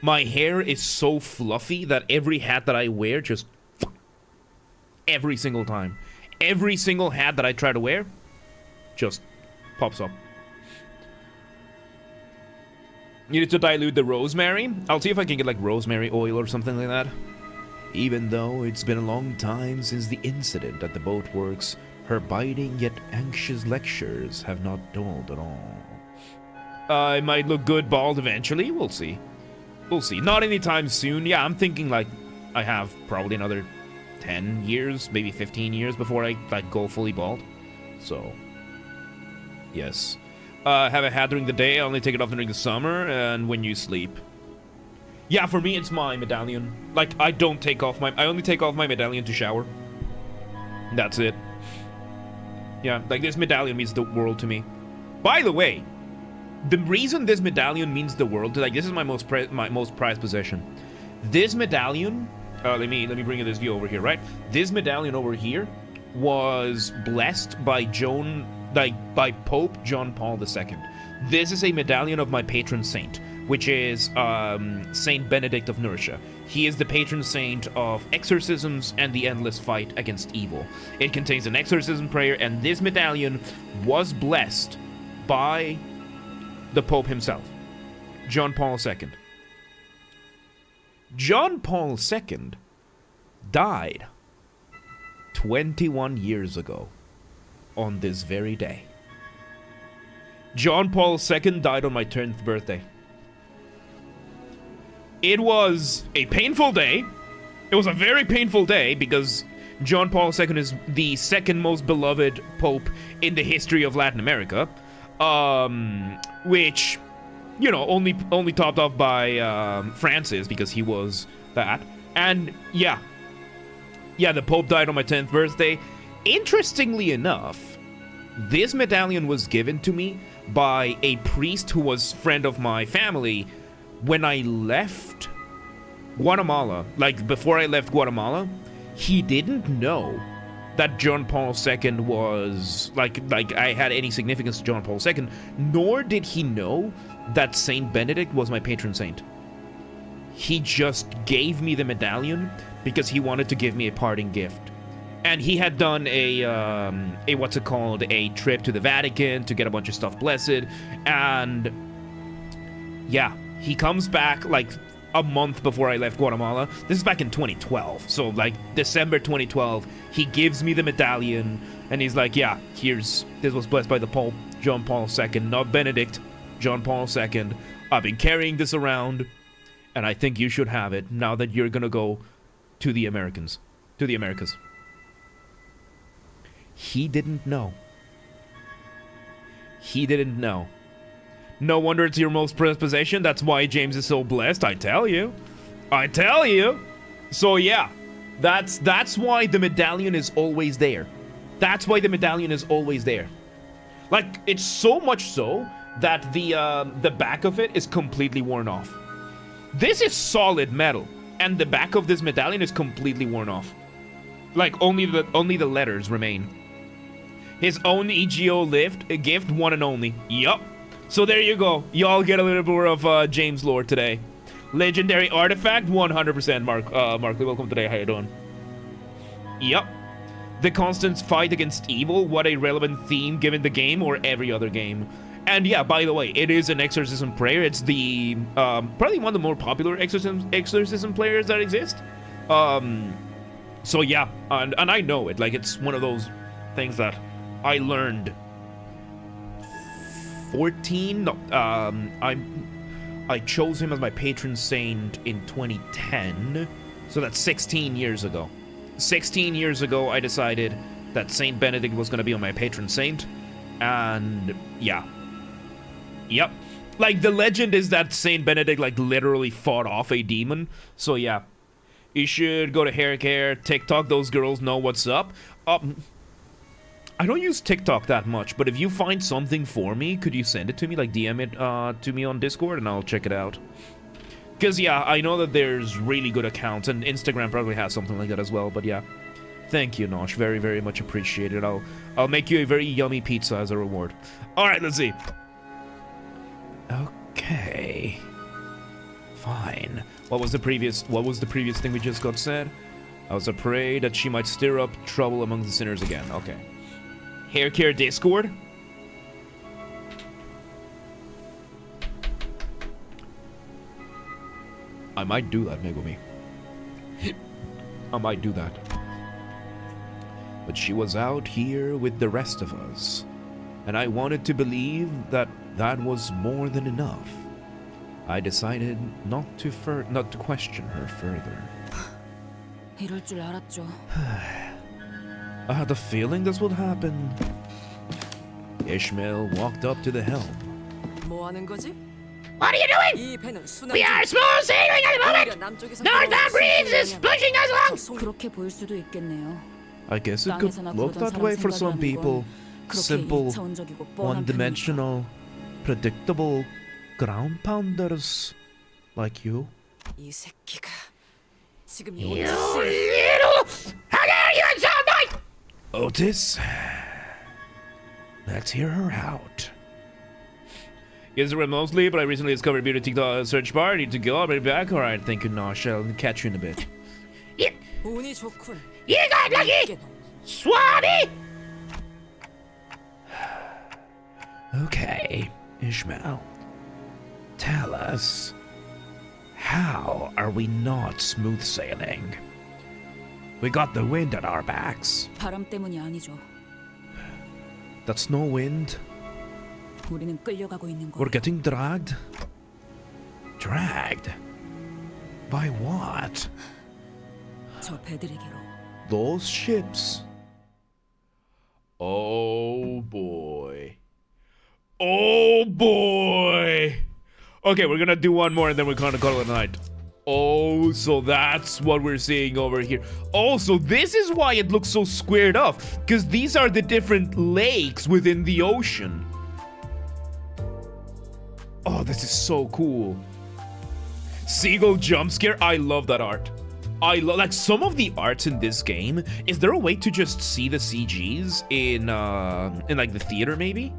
Speaker 1: My hair is so fluffy that every hat that I wear just... every single time. Every single hat that I try to wear just pops up. Needed to dilute the rosemary. I'll see if I can get like rosemary oil or something like that. Even though it's been a long time since the incident at the boat works, her biting yet anxious lectures have not dulled at all. I might look good bald eventually. We'll see. We'll see. Not anytime soon. Yeah, I'm thinking like I have probably another 10 years, maybe 15 years before I like go fully bald. So, yes. Have a hat during the day. I only take it off during the summer and when you sleep. Yeah, for me, it's my medallion. Like, I only take off my medallion to shower. That's it. Yeah, like, this medallion means the world to me. By the way, the reason this medallion means the world, like, this is my most prized possession. This medallion, let me bring this view over here, right? This medallion over here was blessed by by Pope John Paul II. This is a medallion of my patron saint, which is Saint Benedict of Nursia. He is the patron saint of exorcisms and the endless fight against evil. It contains an exorcism prayer, and this medallion was blessed by the Pope himself, John Paul II. John Paul II died 21 years ago on this very day. John Paul II died on my 10th birthday. It was a painful day. It was a very painful day because John Paul II is the second most beloved pope in the history of Latin America. Which, you know, only topped off by Francis because he was that. And yeah, the Pope died on my 10th birthday. Interestingly enough, this medallion was given to me by a priest who was friend of my family when I left Guatemala. Like, before I left Guatemala, he didn't know that John Paul II was, like I had any significance to John Paul II, nor did he know that Saint Benedict was my patron saint. He just gave me the medallion because he wanted to give me a parting gift. And he had done a what's it called, a trip to the Vatican to get a bunch of stuff blessed, and yeah, he comes back like a month before I left Guatemala. This is back in 2012, so like December 2012, he gives me the medallion, and he's like, yeah, this was blessed by the Pope, John Paul II, not Benedict, John Paul II. I've been carrying this around, and I think you should have it now that you're gonna go to the Americas. He didn't know. He didn't know. No wonder it's your most prized possession. That's why James is so blessed. I tell you. So yeah, that's why the medallion is always there. That's why the medallion is always there. Like, it's so much so that the back of it is completely worn off. This is solid metal, and the back of this medallion is completely worn off. Like, only the letters remain. His own EGO gift, one and only. Yup. So there you go. Y'all get a little more of James lore today. Legendary artifact, 100%. Markley, welcome today. How you doing? Yup. The constant fight against evil. What a relevant theme given the game or every other game. And yeah, by the way, it is an exorcism prayer. It's the probably one of the more popular exorcism players that exist. So yeah, and I know it. Like, it's one of those things that I learned 14. No, I chose him as my patron saint in 2010. So that's 16 years ago. 16 years ago, I decided that Saint Benedict was gonna be on my patron saint, and yeah. Yep. Like, the legend is that Saint Benedict, like, literally fought off a demon. So yeah. You should go to hair care, TikTok. Those girls know what's up. I don't use TikTok that much, but if you find something for me, could you send it to me? Like, DM it to me on Discord, and I'll check it out. Because, yeah, I know that there's really good accounts, and Instagram probably has something like that as well, but yeah. Thank you, Nosh. Very, very much appreciated. I'll make you a very yummy pizza as a reward. Alright, let's see. Okay. Fine. What was the previous thing we just got said? I was afraid that she might stir up trouble among the sinners again. Okay. Hair care Discord? I might do that, Megumi. I might do that. But she was out here with the rest of us, and I wanted to believe that that was more than enough. I decided not to question her further.
Speaker 9: 이럴 줄 알았죠.
Speaker 1: I had a feeling this would happen. Ishmael walked up to the helm.
Speaker 9: 뭐 하는 거지?
Speaker 8: What are you doing? We are smooth sailing at the moment. Northbound breeze is pushing us along.
Speaker 9: 그렇게 보일 수도 있겠네요.
Speaker 1: I guess it could look that way for some people. Simple, one-dimensional, predictable ground pounders like you.
Speaker 8: You little... How dare you insult me!
Speaker 1: Otis, let's hear her out. Yes, remotely, but I recently discovered beauty TikTok search bar. I need to go. I'll be back. All right, thank you, Nosh. I'll catch you in a bit.
Speaker 8: You got lucky, Swami!
Speaker 1: Okay, Ishmael. Tell us, how are we not smooth sailing? We got the wind at our backs.
Speaker 9: 바람 때문이 아니죠.
Speaker 1: That's no wind.
Speaker 9: 우리는 끌려가고 있는 거.
Speaker 1: We're getting dragged. Dragged? By what?
Speaker 9: 저 배들에게로.
Speaker 1: Those ships. Oh boy. Oh boy. Okay, we're gonna do one more and then we're gonna call it a night. Oh, so that's what we're seeing over here. Oh, so this is why it looks so squared off, because these are the different lakes within the ocean. Oh, this is so cool. Seagull jump scare. I love that art. I love, like, some of the arts in this game. Is there a way to just see the CGs in like the theater, maybe?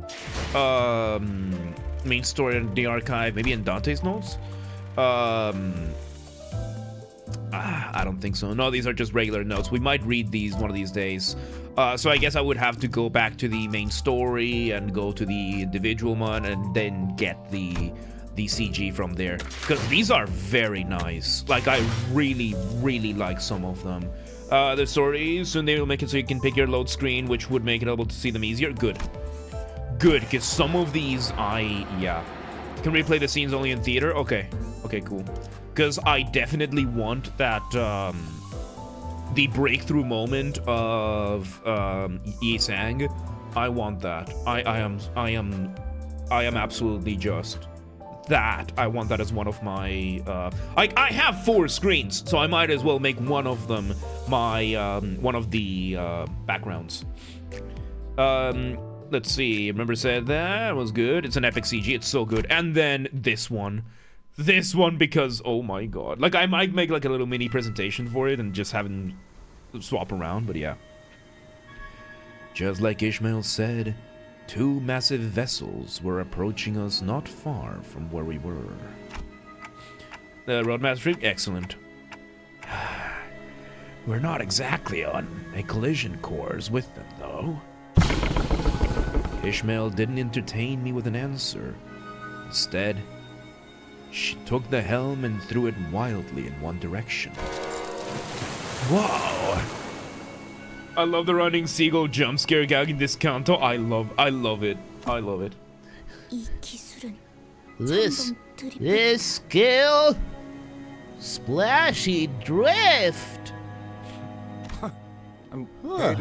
Speaker 1: Main story in the archive, maybe in Dante's notes. I don't think so. No, these are just regular notes. We might read these one of these days. So I guess I would have to go back to the main story and go to the individual one and then get the CG from there. Because these are very nice. Like, I really, really like some of them. The story, soon they will make it so you can pick your load screen, which would make it able to see them easier. Good. Good, because some of these, yeah. Can replay the scenes only in theater? Okay. Okay, cool. Because I definitely want that, the breakthrough moment of Yi Sang. I want that. I am I am absolutely just that. I want that as one of my I have 4 screens, so I might as well make one of them my one of the backgrounds. Let's see. Remember said that was good. It's an epic CG. It's so good. And then this one because oh my god, like I might make like a little mini presentation for it and just have them swap around. But yeah, just like Ishmael said, 2 massive vessels were approaching us not far from where we were. The Roadmaster, excellent. We're not exactly on a collision course with them, though. Ishmael didn't entertain me with an answer. Instead, she took the helm and threw it wildly in one direction. Wow! I love the running seagull jump scare gag in this Canto. I love it. I love it.
Speaker 11: This skill? Splashy drift!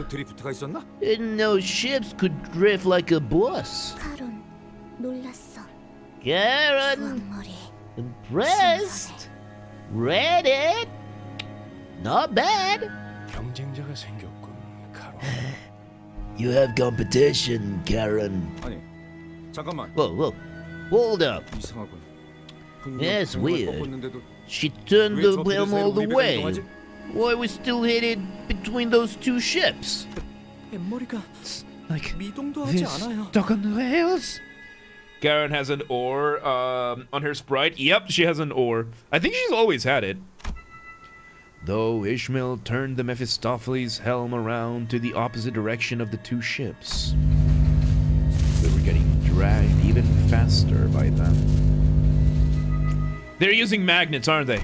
Speaker 7: 드리프트가 있었나?
Speaker 11: Didn't know ships could drift like a bus.
Speaker 3: 카론, 놀랐어.
Speaker 11: Charon, impressed. Read it. Not bad.
Speaker 10: 경쟁자가 생겼군, 카론.
Speaker 11: You have competition, Charon.
Speaker 7: 아니, 잠깐만.
Speaker 11: Whoa, hold up.
Speaker 7: 이상하군.
Speaker 11: Yes, weird. She turned the helm all the way. Why we still headed between those 2 ships?
Speaker 6: 뱃머리가
Speaker 4: Like
Speaker 6: 미동도 하지
Speaker 4: they're
Speaker 6: 않아요.
Speaker 4: stuck on the rails.
Speaker 1: Charon has an oar on her sprite. Yep, she has an oar. I think she's always had it. Though Ishmael turned the Mephistopheles helm around to the opposite direction of the 2 ships. We were getting dragged even faster by them. They're using magnets, aren't they?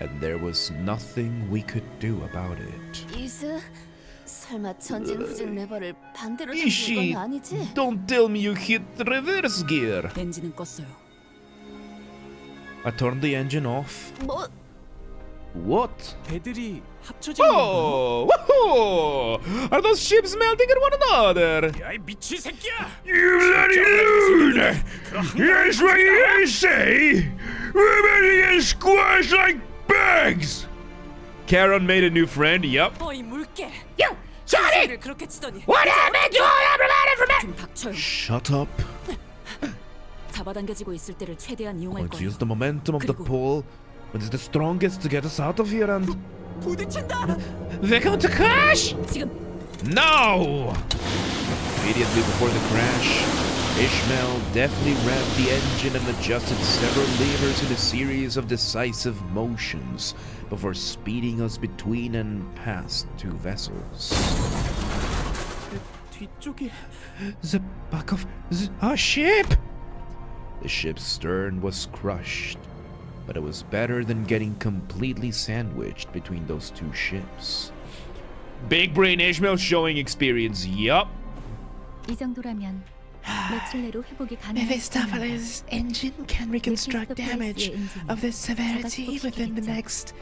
Speaker 1: And there was nothing we could do about it.
Speaker 3: 이스, 설마 전진 후진 레버를 반대로
Speaker 1: Ishi,
Speaker 3: 건 아니지?
Speaker 1: don't tell me you hit the reverse gear.
Speaker 9: 엔진은 껐어요.
Speaker 1: I turned the engine off.
Speaker 3: 뭐?
Speaker 1: What?
Speaker 6: 배들이 합쳐진 건가요?
Speaker 1: Oh! Woohoo! Are those ships melting at one another?
Speaker 6: 야, 이 미친 새끼야!
Speaker 1: You bloody loon! That's what you say! We're about to get squashed like bags! Charon made a new friend, yup.
Speaker 9: 어이 물개.
Speaker 8: You, Johnny!
Speaker 9: 그렇게 치더니.
Speaker 8: What happened to all that information?
Speaker 9: 좀 닥쳐요.
Speaker 1: Shut up.
Speaker 9: 잡아당겨지고 있을 때를 최대한 이용할
Speaker 1: Let's
Speaker 9: 거예요.
Speaker 1: use the momentum of the
Speaker 9: 그리고-
Speaker 1: pull when it's the strongest to get us out of here and...
Speaker 9: 부딪힌다.
Speaker 1: They're going to crash!
Speaker 9: 지금
Speaker 1: No! Immediately before the crash, Ishmael deftly revved the engine and adjusted several levers in a series of decisive motions before speeding us between and past 2 vessels.
Speaker 6: 뒤쪽이
Speaker 1: The back of our ship! The ship's stern was crushed, but it was better than getting completely sandwiched between those 2 ships. Big brain Ishmael showing experience, yup.
Speaker 3: 이 정도라면 며칠 내로 회복이 가능할
Speaker 5: Mephistopheles' engine can reconstruct damage of this severity within the next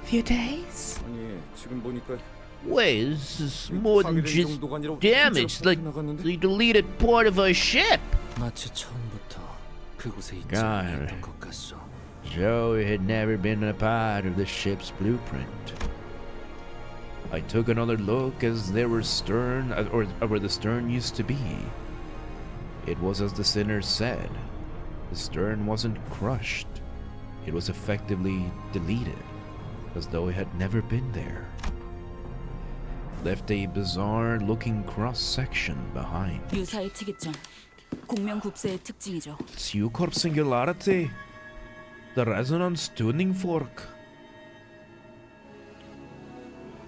Speaker 5: few days.
Speaker 7: 아니, 지금 보니까
Speaker 11: Wait, this is more than just damage. Like, they deleted part of our ship.
Speaker 4: 마치 처음부터 그곳에 있지
Speaker 1: God.
Speaker 4: 않았던 것 같소.
Speaker 1: Joey had never been a part of the ship's blueprint. I took another look as there were stern, or where the stern used to be. It was as the sinner said. The stern wasn't crushed. It was effectively deleted, as though it had never been there. Left a bizarre-looking cross-section behind.
Speaker 9: 유사의 특이점. 공명국세의 특징이죠.
Speaker 1: Q-Corp Singularity. The Resonance Tuning Fork.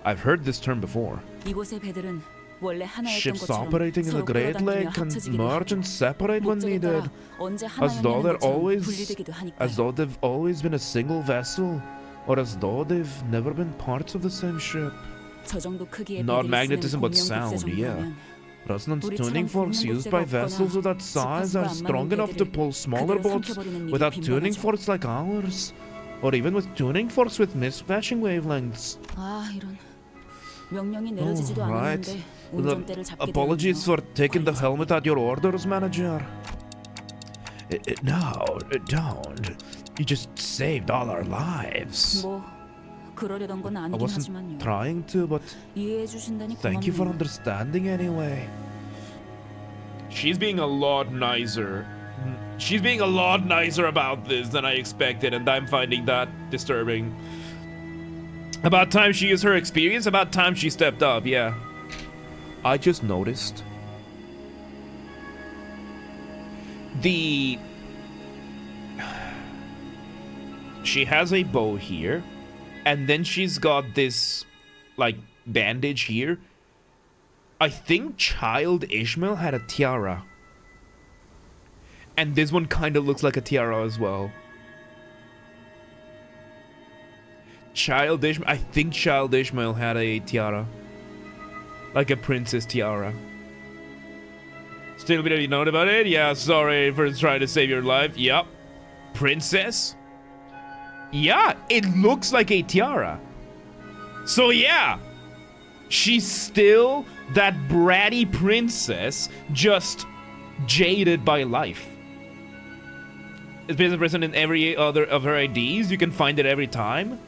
Speaker 1: I've heard this term before.
Speaker 9: 이곳의 배들은 원래 하나였던
Speaker 1: Ships
Speaker 9: 것처럼
Speaker 1: operating in the
Speaker 9: 서로
Speaker 1: Great
Speaker 9: 끌어당기며
Speaker 1: Lake can
Speaker 9: 합쳐지기도
Speaker 1: merge and
Speaker 9: 하고
Speaker 1: separate when
Speaker 9: 목적에
Speaker 1: needed,
Speaker 9: 따라 언제
Speaker 1: as though
Speaker 9: 하나였냐는
Speaker 1: they're
Speaker 9: 것처럼
Speaker 1: always,
Speaker 9: 분리되기도
Speaker 1: as
Speaker 9: 하니까요.
Speaker 1: though they've always been a single vessel, or as though they've never been parts of the same ship.
Speaker 9: 저 정도 크기의
Speaker 1: Not
Speaker 9: 배들이
Speaker 1: magnetism,
Speaker 9: 쓰는
Speaker 1: but
Speaker 9: 공명국세
Speaker 1: sound, yeah.
Speaker 9: 정도면
Speaker 1: Resonance
Speaker 9: 우리처럼
Speaker 1: tuning forks used by vessels of that size are strong enough to pull smaller boats without tuning forks like ours, or even with tuning forks with mismatching wavelengths.
Speaker 9: 아 이런 명령이 내려지지도
Speaker 1: right.
Speaker 9: 않았는데 운전대를 잡게
Speaker 1: Apologies
Speaker 9: 되는군요.
Speaker 1: for taking the helmet at your orders, manager. No, don't. You just saved all our lives.
Speaker 9: 뭐 그러려던 건
Speaker 1: I
Speaker 9: 아니긴
Speaker 1: wasn't
Speaker 9: 하지만요.
Speaker 1: trying to, but
Speaker 9: 이해해 주신다니
Speaker 1: thank you for
Speaker 9: 고맙네요.
Speaker 1: understanding anyway. She's being a lot nicer. She's being a lot nicer about this than I expected, and I'm finding that disturbing. About time she used her experience, about time she stepped up, yeah. I just noticed she has a bow here, and then she's got this like bandage here. I think child Ishmael had a tiara, and this one kind of looks like a tiara as well. I think child Ishmael had a tiara, like a princess tiara. Still a bit of you know about it? Yeah, sorry for trying to save your life. Yep. Princess? Yeah, it looks like a tiara. So yeah, she's still that bratty princess, just jaded by life. It's been present in every other of her IDs. You can find it every time.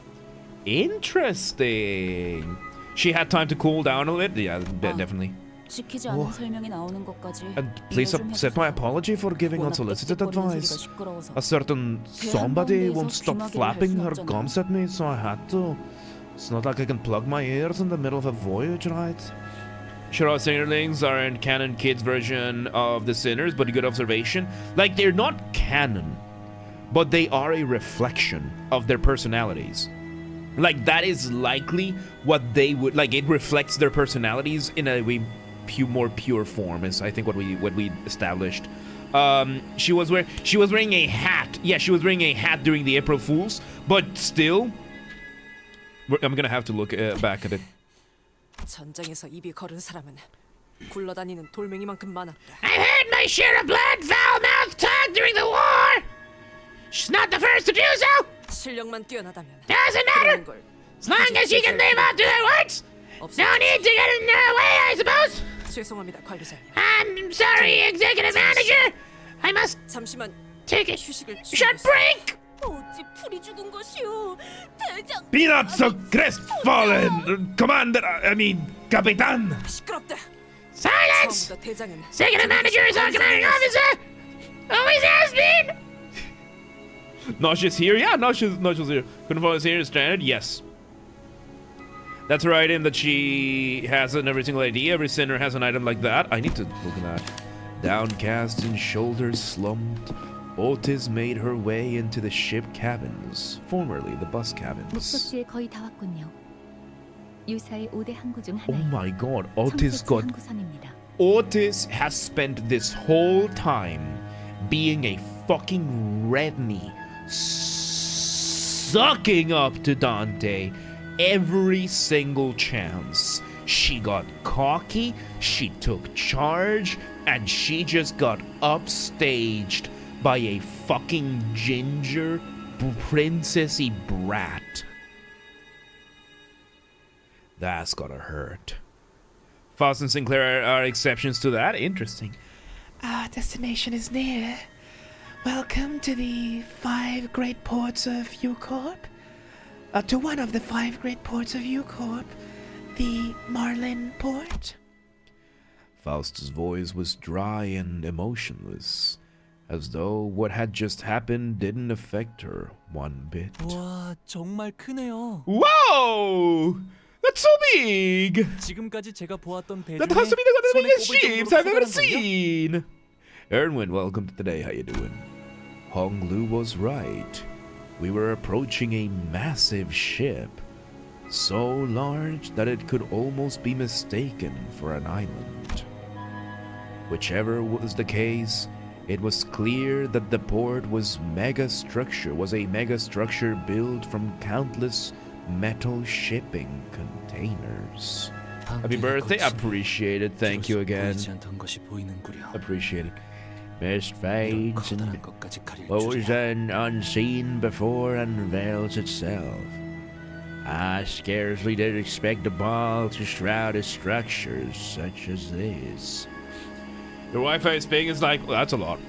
Speaker 1: Interesting. She had time to cool down a little. Yeah, definitely.
Speaker 9: 지키지 않은 설명이 나오는 것까지
Speaker 1: And please accept my apology for giving unsolicited advice. A certain somebody won't stop flapping her gums at me, so I had to. It's not like I can plug my ears in the middle of a voyage, right? Charon Singerlings are in canon kids version of the Sinners, but a good observation. Like, they're not canon, but they are a reflection of their personalities. Like, that is likely what they would like. It reflects their personalities in a way more pure form, is I think what we established. She was wearing a hat. Yeah, she was wearing a hat during the April Fools, but still, I'm gonna have to look back at it.
Speaker 13: 전장에서 입이 거른 사람은 굴러다니는 돌멩이만큼 많았다.
Speaker 8: I've heard my share of blood, foul-mouthed talk during the war. She's not the first to do so.
Speaker 13: 실력만 뛰어나다면
Speaker 8: doesn't matter. As long as she can live up to her words. No need to get in her way, I suppose.
Speaker 13: 죄송합니다, 관리자님.
Speaker 8: I'm sorry, executive manager. I must
Speaker 13: 잠시만
Speaker 8: take a
Speaker 13: 휴식을
Speaker 8: short break.
Speaker 3: 어찌 풀이 죽은 것이오? 대장.
Speaker 1: Be not so crestfallen, Commander. I mean, Capitan.
Speaker 13: 시끄럽다.
Speaker 8: Silence.
Speaker 13: 처음부터 대장은
Speaker 8: Executive manager is our commanding officer. Always has been.
Speaker 1: Nauseous here? Yeah, Nauseous here. Couldn't fall here, stranded? Yes. That's right, in that she has in every single ID. Every sinner has an item like that. I need to look at that. Downcast and shoulders slumped, Otis made her way into the ship cabins, formerly the bus cabins.
Speaker 3: 목적지에 거의 다 왔군요. 유사의 5대 항구 중
Speaker 1: Oh
Speaker 3: 하나인
Speaker 1: my god,
Speaker 3: 청색지 항구선입니다.
Speaker 1: Otis has spent this whole time being a fucking redney, sucking up to Dante every single chance. She got cocky, she took charge, and she just got upstaged by a fucking ginger princessy brat. That's gotta hurt. Faust and Sinclair are exceptions to that. Interesting.
Speaker 5: Our destination is near. Welcome to the 5 great ports of U-Corp. To one of the 5 great ports of U-Corp, the Marlin port.
Speaker 1: Faust's voice was dry and emotionless, as though what had just happened didn't affect her one bit.
Speaker 6: 와, 정말 크네요.
Speaker 1: Whoa! That's so big!
Speaker 6: 지금까지 제가 보았던 배
Speaker 1: That
Speaker 6: 중에
Speaker 1: has to be one of the
Speaker 6: 손에
Speaker 1: biggest
Speaker 6: 꼽을
Speaker 1: ships
Speaker 6: 정도로
Speaker 1: I've ever
Speaker 6: 크다는 걸요?
Speaker 1: seen! Ernwin, welcome to the day. How you doing? Hong Lu was right. We were approaching a massive ship, so large that it could almost be mistaken for an island. Whichever was the case, it was clear that the port was a mega structure built from countless metal shipping containers. Happy birthday, appreciate it, thank you again. Appreciate it. Mist fades and ocean unseen before unveils itself. I scarcely did expect a ball to shroud a structure such as this. Your Wi-Fi is big, it's like, well, that's a lot.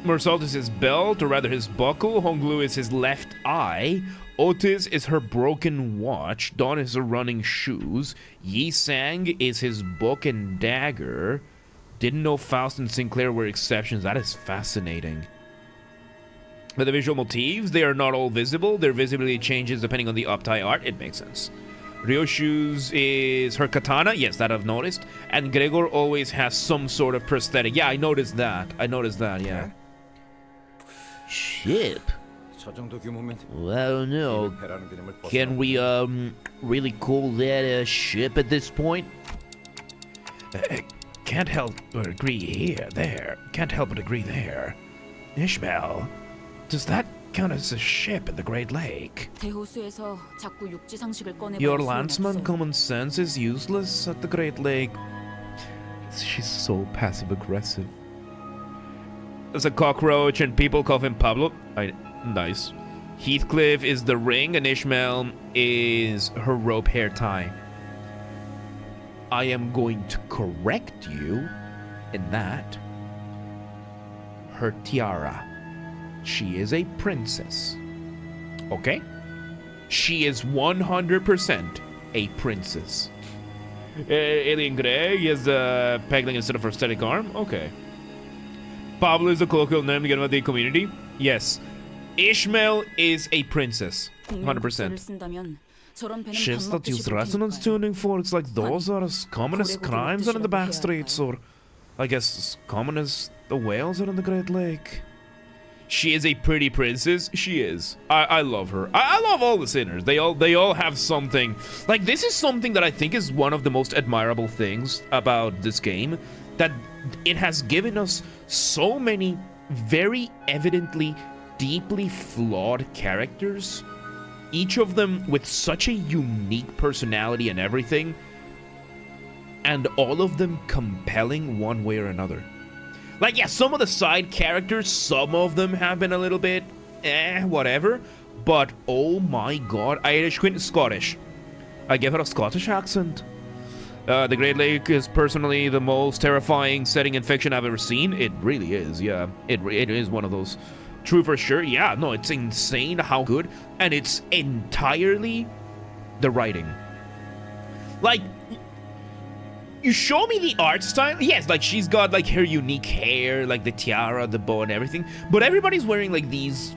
Speaker 1: Mersault is his belt, or rather his buckle. Honglu is his left eye. Otis is her broken watch. Dawn is her running shoes. Yi Sang is his book and dagger. Didn't know Faust and Sinclair were exceptions. That is fascinating. But the visual motifs, they are not all visible. Their visibility changes depending on the uptie art. It makes sense. Ryoshu's is her katana. Yes, that I've noticed. And Gregor always has some sort of prosthetic. Yeah, I noticed that. Yeah.
Speaker 11: Ship? Well, I don't know. Can we, really call that a ship at this point?
Speaker 1: Can't help but agree here, there. Can't help but agree there. Ishmael, does that count as a ship in the Great Lake?
Speaker 9: 대호수에서 자꾸 육지 상식을 꺼내봐야
Speaker 1: Your
Speaker 9: 소용없어요.
Speaker 1: landsman common sense is useless at the Great Lake. She's so passive-aggressive. There's a cockroach and people call him Pablo. Nice. Heathcliff is the ring and Ishmael is her rope hair tie. I am going to correct you in that. Her tiara. She is a princess. Okay? She is 100% a princess. Alien Grey is Pegling instead of prosthetic arm? Okay. Pablo is a colloquial name to get about the community? Yes. Ishmael is a princess. 100%. Ships that use resonance tuning forks like those are as common as crimes are in the back streets, or I guess as common as the whales are in the Great Lake. She is a pretty princess. She is. I love her. I love all the sinners. They all have something. Like, this is something that I think is one of the most admirable things about this game, that it has given us so many very evidently deeply flawed characters, each of them with such a unique personality and everything, and all of them compelling one way or another. Like, yeah, some of the side characters, some of them have been a little bit whatever, but oh my god, Irish Queen is Scottish. I give her a Scottish accent. The Great Lake is personally the most terrifying setting in fiction I've ever seen. It really is, yeah. It is one of those. True for sure, yeah. No, it's insane how good, and it's entirely the writing. Like, you show me the art style, yes, like she's got like her unique hair, like the tiara, the bow and everything, but everybody's wearing like these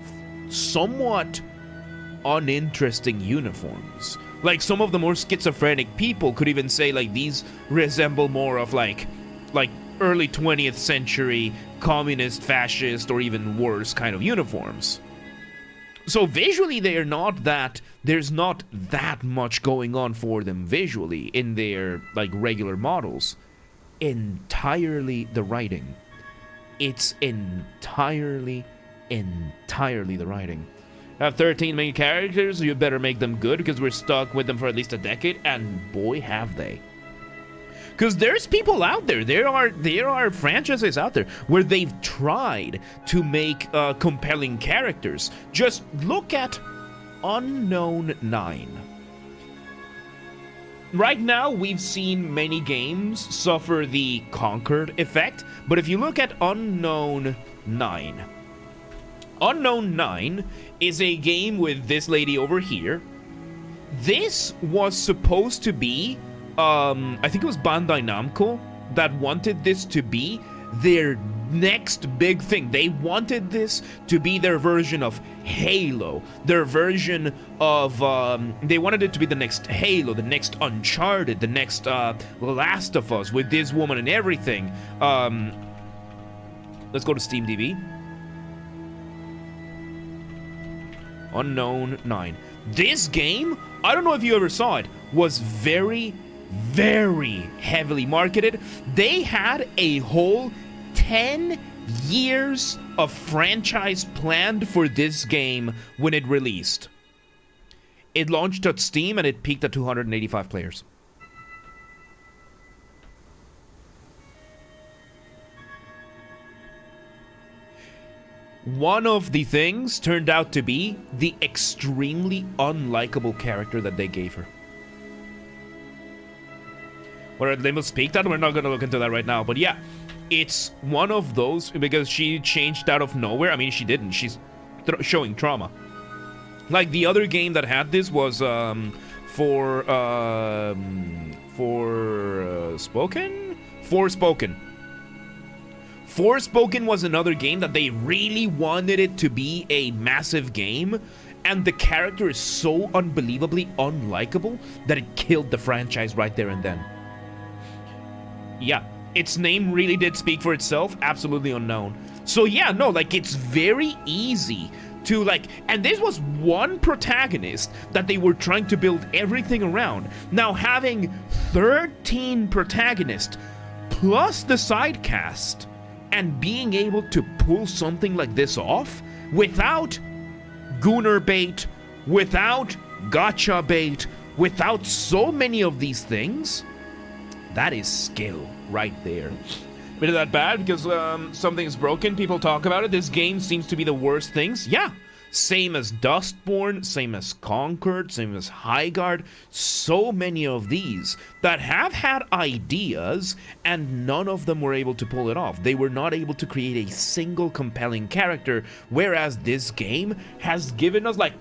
Speaker 1: somewhat uninteresting uniforms. Like, some of the more schizophrenic people could even say like these resemble more of like early 20th century communist, fascist, or even worse kind of uniforms. So visually there's not that much going on for them visually in their like regular models. Entirely the writing. It's entirely the writing. I have 13 main characters, you better make them good because we're stuck with them for at least a decade, and boy have they. Because there's people out there, there are franchises out there where they've tried to make compelling characters. Just look at Unknown 9. Right now, we've seen many games suffer the Conquered effect, but if you look at Unknown 9, Unknown 9 is a game with this lady over here. This was supposed to be, I think it was Bandai Namco that wanted this to be their next big thing. They wanted this to be their version of Halo, their version of, they wanted it to be the next Halo, the next Uncharted, the next Last of Us with this woman and everything. Let's go to Steam TV. Unknown 9. This game, I don't know if you ever saw it, was very, very heavily marketed. They had a whole 10 years of franchise planned for this game when it released. It launched at Steam and it peaked at 285 players. One of the things turned out to be the extremely unlikable character that they gave her. Where Limbus peaked at, we're not going to look into that right now, but yeah. it's one of those, because she changed out of nowhere. I mean, she didn't. She's showing trauma. Like, the other game that had this was Forspoken? Forspoken was another game that they really wanted it to be a massive game, and the character is so unbelievably unlikable that it killed the franchise right there and then. Yeah, its name really did speak for itself. Absolutely unknown. So yeah, no, like, it's very easy to, like, and this was one protagonist that they were trying to build everything around. Now, having 13 protagonists plus the side cast and being able to pull something like this off without Gunnar bait, without Gacha bait, without so many of these things, that is skill right there. But is that bad because something is broken? People talk about it. This game seems to be the worst things. Yeah. Same as Dustborn, same as Conquered, same as Highguard. So many of these that have had ideas and none of them were able to pull it off. They were not able to create a single compelling character, whereas this game has given us, like,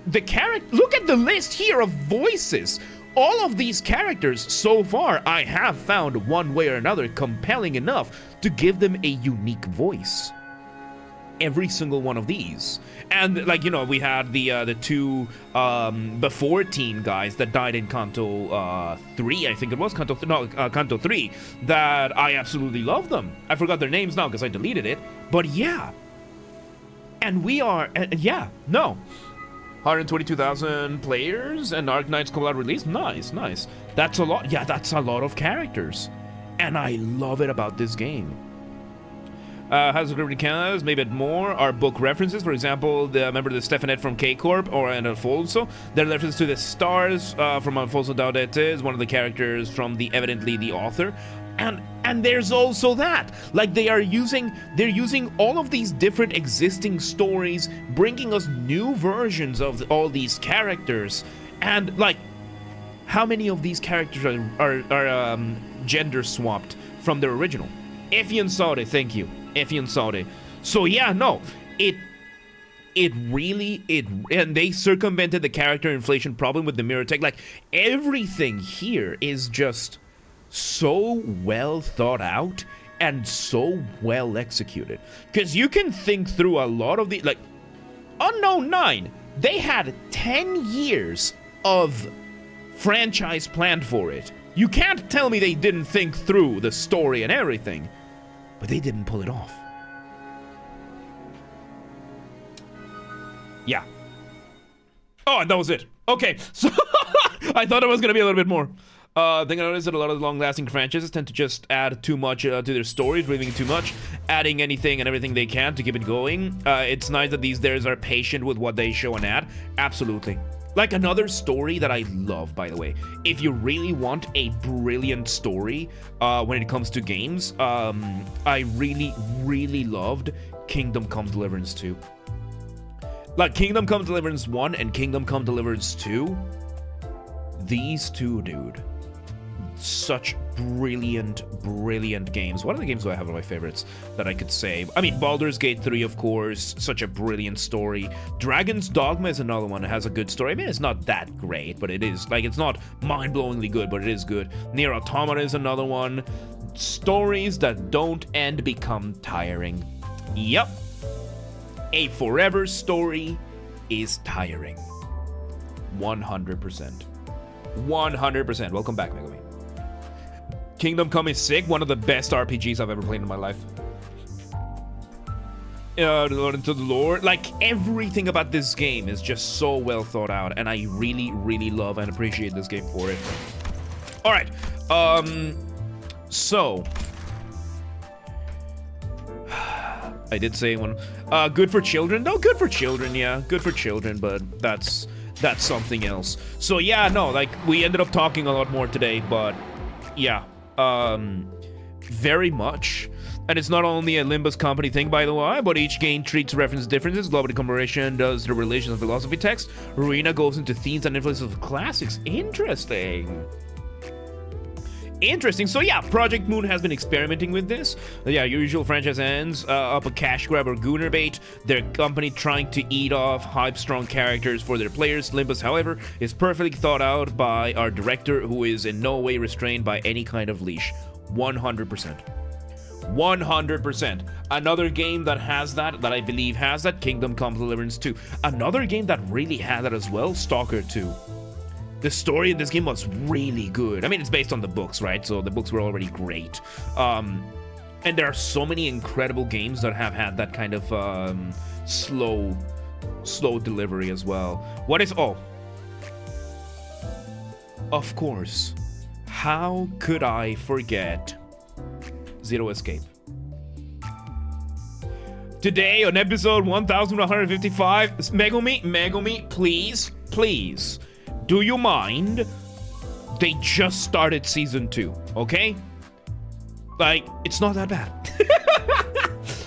Speaker 1: the character. Look at the list here of voices. All of these characters so far, I have found one way or another compelling enough to give them a unique voice. Every single one of these. And, like, you know, we had the two before teen guys that died in Canto 3, I think it was, Canto 3, that I absolutely love them. I forgot their names now because I deleted it, but yeah. And we are, yeah, no. 122,000 players and Arknight's collab release. Nice, nice. That's a lot. Yeah, that's a lot of characters. And I love it about this game. Has a cameras, maybe more. Our book references, for example, remember the Stefanette from K-Corp or and Alfonso. They're reference to the stars from Alfonso Daudet is one of the characters from evidently the author. And there's also that, like, they're using all of these different existing stories, bringing us new versions of all these characters, and, like, how many of these characters are gender swapped from their original? Efian Saude, thank you, Efian Saude. So yeah, no, it really, and they circumvented the character inflation problem with the mirror tech. Like, everything here is just so well thought out and so well executed, because you can think through a lot of the, like, Unknown 9, they had 10 years of franchise planned for it. You can't tell me they didn't think through the story and everything, but they didn't pull it off. Yeah. Oh, and that was it. Okay, so I thought it was gonna be a little bit more. I think I noticed that a lot of the long-lasting franchises tend to just add too much to their stories, revealing too much, adding anything and everything they can to keep it going. It's nice that these theirs are patient with what they show and add. Absolutely. Like, another story that I love, by the way. If you really want a brilliant story when it comes to games, I really, really loved Kingdom Come Deliverance 2. Like, Kingdom Come Deliverance 1 and Kingdom Come Deliverance 2, these two, dude. Such brilliant games. What other games do I have on my favorites that I could say? I mean, Baldur's Gate 3, of course, such a brilliant story. Dragon's Dogma is another one that has a good story. I mean, it's not that great, but it is, like, it's not mind-blowingly good, but it is good. Nier Automata is another one. Stories that don't end become tiring. Yep. A forever story is tiring. 100%. 100%. Welcome back, Megami. Kingdom Come is sick. One of the best RPGs I've ever played in my life. Into the lore. Like, everything about this game is just so well thought out, and I really, really love and appreciate this game for it. Alright. So. I did say one. Good for children? No, good for children, yeah. Good for children, but that's something else. So yeah, no, like, we ended up talking a lot more today, but yeah, very much. And it's not only a Limbus company thing, by the way, but each game treats reference differences. Global Commemoration does the religion and philosophy text. Arena goes into themes and influences of classics. Interesting. Interesting. So yeah, Project Moon has been experimenting with this. Yeah, usual franchise ends up a cash grab or gooner bait. Their company trying to eat off hype-strong characters for their players. Limbus, however, is perfectly thought out by our director, who is in no way restrained by any kind of leash. 100%. 100%. Another game that has that I believe has that, Kingdom Come Deliverance 2. Another game that really had that as well, Stalker 2. The story in this game was really good. I mean, it's based on the books, right? So the books were already great. And there are so many incredible games that have had that kind of slow delivery as well. What is... Oh. Of course. How could I forget Zero Escape? Today on episode 1155, Megumi, please. Do you mind? They just started season 2, okay? Like, it's not that bad.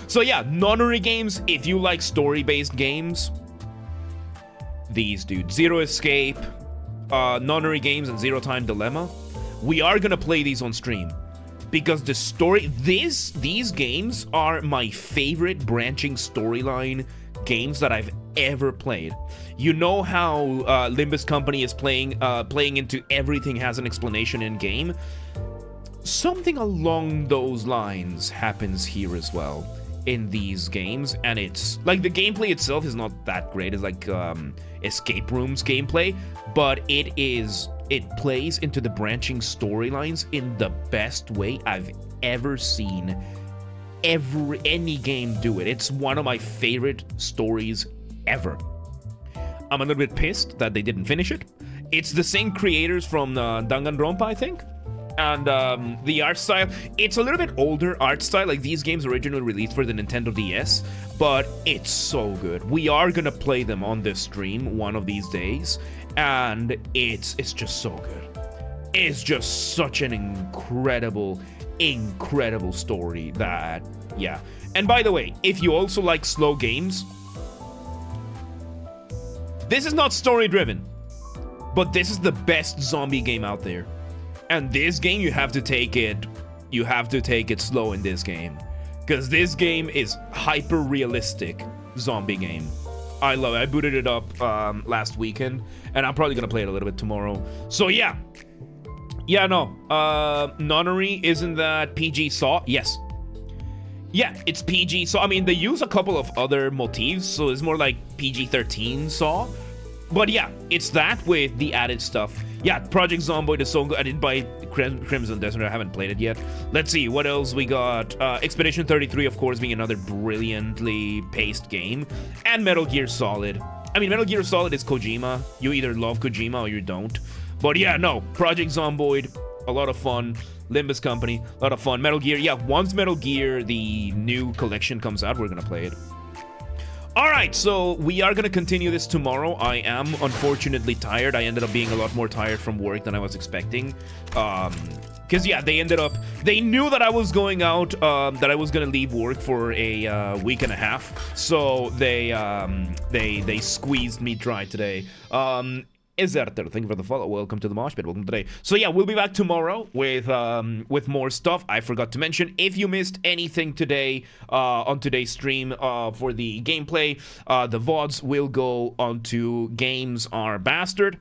Speaker 1: So yeah, nonary games, if you like story-based games, these dudes. Zero Escape, nonary games, and Zero Time Dilemma. We are gonna play these on stream. Because the story, these games are my favorite branching storyline games that I've ever played. You know how Limbus Company is playing into everything has an explanation in game? Something along those lines happens here as well in these games, and it's like the gameplay itself is not that great. It's like escape rooms gameplay, but it plays into the branching storylines in the best way I've ever seen any game do it. It's one of my favorite stories ever. I'm a little bit pissed that they didn't finish it. It's the same creators from Danganronpa, I think. And the art style, it's a little bit older art style. Like, these games originally released for the Nintendo DS, but it's so good. We are gonna play them on this stream one of these days, and it's just so good. It's just such an incredible story that, yeah. And by the way, if you also like slow games, this is not story driven, but this is the best zombie game out there. And this game, you have to take it slow in this game, because this game is hyper realistic zombie game. I love it. I booted it up last weekend, and I'm probably gonna play it a little bit tomorrow. So yeah. Yeah, no. Nonary, isn't that PG Saw? Yes. Yeah, it's PG Saw. I mean, they use a couple of other motifs, so it's more like PG-13 Saw. But yeah, it's that with the added stuff. Yeah, Project Zomboid is so good. I didn't buy Crimson Desert. I haven't played it yet. Let's see, what else we got? Expedition 33, of course, being another brilliantly paced game. And Metal Gear Solid. I mean, Metal Gear Solid is Kojima. You either love Kojima or you don't. But yeah, no, Project Zomboid, a lot of fun. Limbus Company, a lot of fun. Metal Gear, yeah, once Metal Gear, the new collection comes out, we're gonna play it. Alright, so we are gonna continue this tomorrow. I am unfortunately tired. I ended up being a lot more tired from work than I was expecting. Because yeah, they knew that I was going out, that I was gonna leave work for a week and a half. So they squeezed me dry today. Ezerter, thank you for the follow. Welcome to the Mosh Pit. Welcome today. So yeah, we'll be back tomorrow with more stuff. I forgot to mention, if you missed anything today on today's stream for the gameplay, the VODs will go onto Games Are Bastard.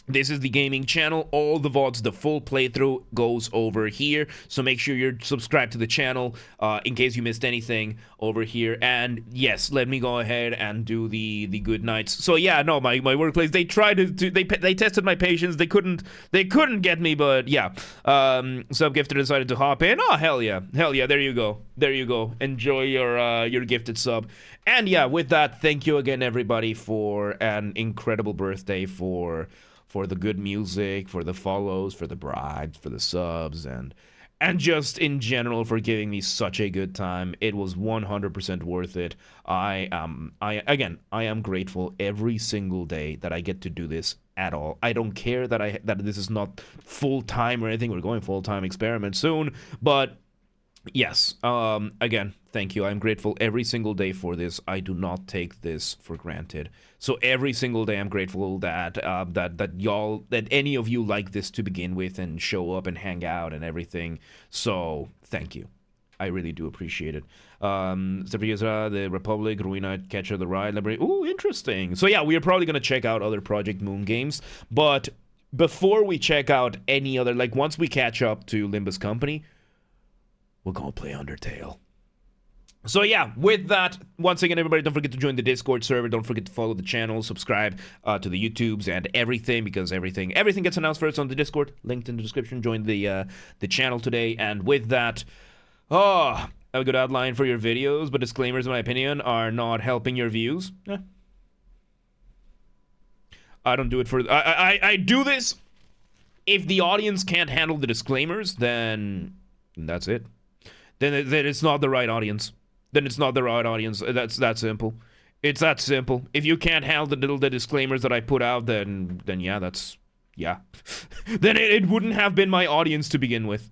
Speaker 1: This is the gaming channel. All the VODs, the full playthrough goes over here. So make sure you're subscribed to the channel in case you missed anything over here. And yes, let me go ahead and do the good nights. So yeah, no, my workplace, they tried they tested my patience. They couldn't get me, but yeah. Subgifter decided to hop in. Oh, hell yeah. There you go. Enjoy your gifted sub. And yeah, with that, thank you again, everybody, for an incredible birthday, for the good music, for the follows, for the bribes, for the subs, and just in general for giving me such a good time. It was 100% worth it. I am grateful every single day that I get to do this at all. I don't care that this is not full time or anything. We're going full time experiment soon, but yes, again, thank you. I'm grateful every single day for this. I do not take this for granted. So every single day I'm grateful that that any of you like this to begin with and show up and hang out and everything. So thank you. I really do appreciate it. The Republic, Ruina, Catcher the Ride, Library. Ooh, interesting. So yeah, we are probably going to check out other Project Moon games. But before we check out any other, like once we catch up to Limbus Company, we're going to play Undertale. So yeah, with that, once again, everybody, don't forget to join the Discord server. Don't forget to follow the channel, subscribe to the YouTubes and everything, because everything gets announced first on the Discord. Linked in the description. Join the channel today. And with that, I have a good outline for your videos, but disclaimers, in my opinion, are not helping your views. I don't do it for... I do this. If the audience can't handle the disclaimers, then that's it. Then it's not the right audience. Then it's not the right audience. That's that simple. It's that simple. If you can't handle the disclaimers that I put out, then yeah, that's... Yeah. Then it wouldn't have been my audience to begin with.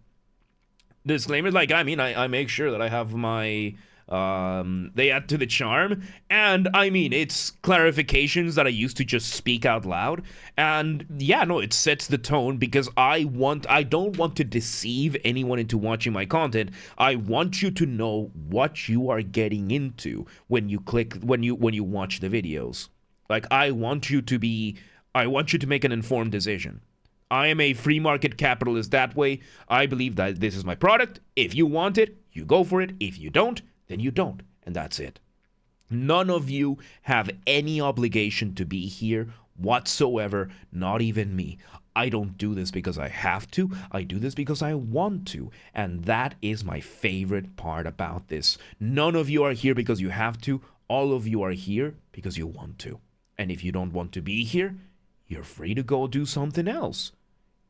Speaker 1: Disclaimers, like, I mean, I make sure that I have my, they add to the charm, and, I mean, it's clarifications that I used to just speak out loud, and, yeah, no, it sets the tone, because I don't want to deceive anyone into watching my content. I want you to know what you are getting into when you watch the videos. Like, I want you to make an informed decision. I am a free market capitalist that way. I believe that this is my product. If you want it, you go for it. If you don't, then you don't. And that's it. None of you have any obligation to be here whatsoever, not even me. I don't do this because I have to. I do this because I want to. And that is my favorite part about this. None of you are here because you have to. All of you are here because you want to. And if you don't want to be here, you're free to go do something else.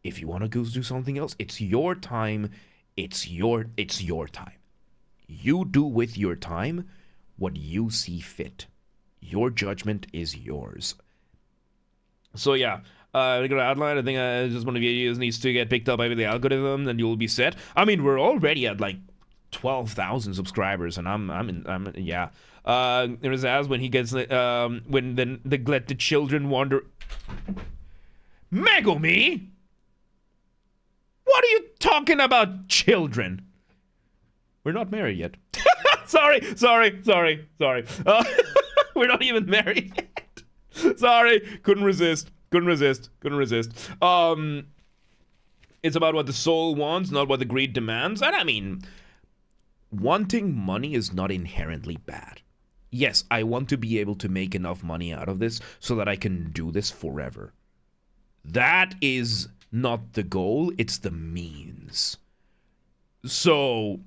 Speaker 1: If you want to go do something else, it's your time. It's your time. You do with your time what you see fit. Your judgment is yours. So yeah, we're gonna outline. I think just one of your videos needs to get picked up by the algorithm, and you'll be set. I mean, we're already at like 12,000 subscribers, and I'm yeah. It was as when he gets when the neglected children wander. Megumi. What are you talking about, children? We're not married yet. Sorry. We're not even married yet. Sorry. Couldn't resist. It's about what the soul wants, not what the greed demands. And I mean, wanting money is not inherently bad. Yes, I want to be able to make enough money out of this so that I can do this forever. That is not the goal, it's the means. So,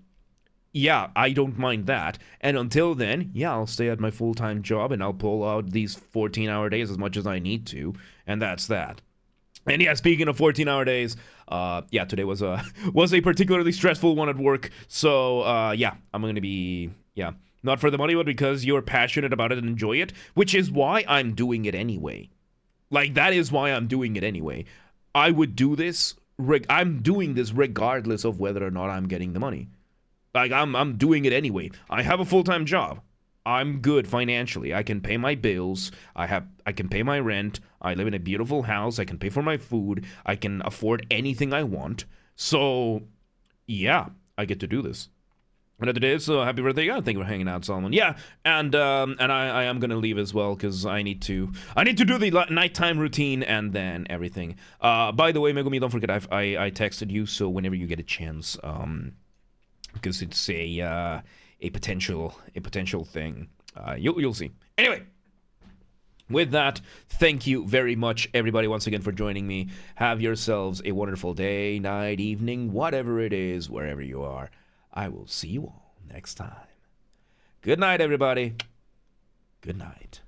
Speaker 1: yeah, I don't mind that. And until then, yeah, I'll stay at my full-time job and I'll pull out these 14-hour days as much as I need to. And that's that. And yeah, speaking of 14-hour days, yeah, today was a particularly stressful one at work. So, yeah, I'm going to be, yeah, not for the money, but because you're passionate about it and enjoy it, which is why I'm doing it anyway. Like, that is why I'm doing it anyway. I would do this, I'm doing this regardless of whether or not I'm getting the money. Like, I'm doing it anyway. I have a full-time job. I'm good financially. I can pay my bills. I can pay my rent. I live in a beautiful house. I can pay for my food. I can afford anything I want. So, yeah, I get to do this. And it is, so happy birthday. God, thank you for hanging out, Solomon. Yeah, and I am gonna leave as well because I need to do the nighttime routine and then everything. By the way, Megumi, don't forget I texted you, so whenever you get a chance, because it's a potential thing, you'll see. Anyway, with that, thank you very much, everybody, once again for joining me. Have yourselves a wonderful day, night, evening, whatever it is, wherever you are. I will see you all next time. Good night, everybody. Good night.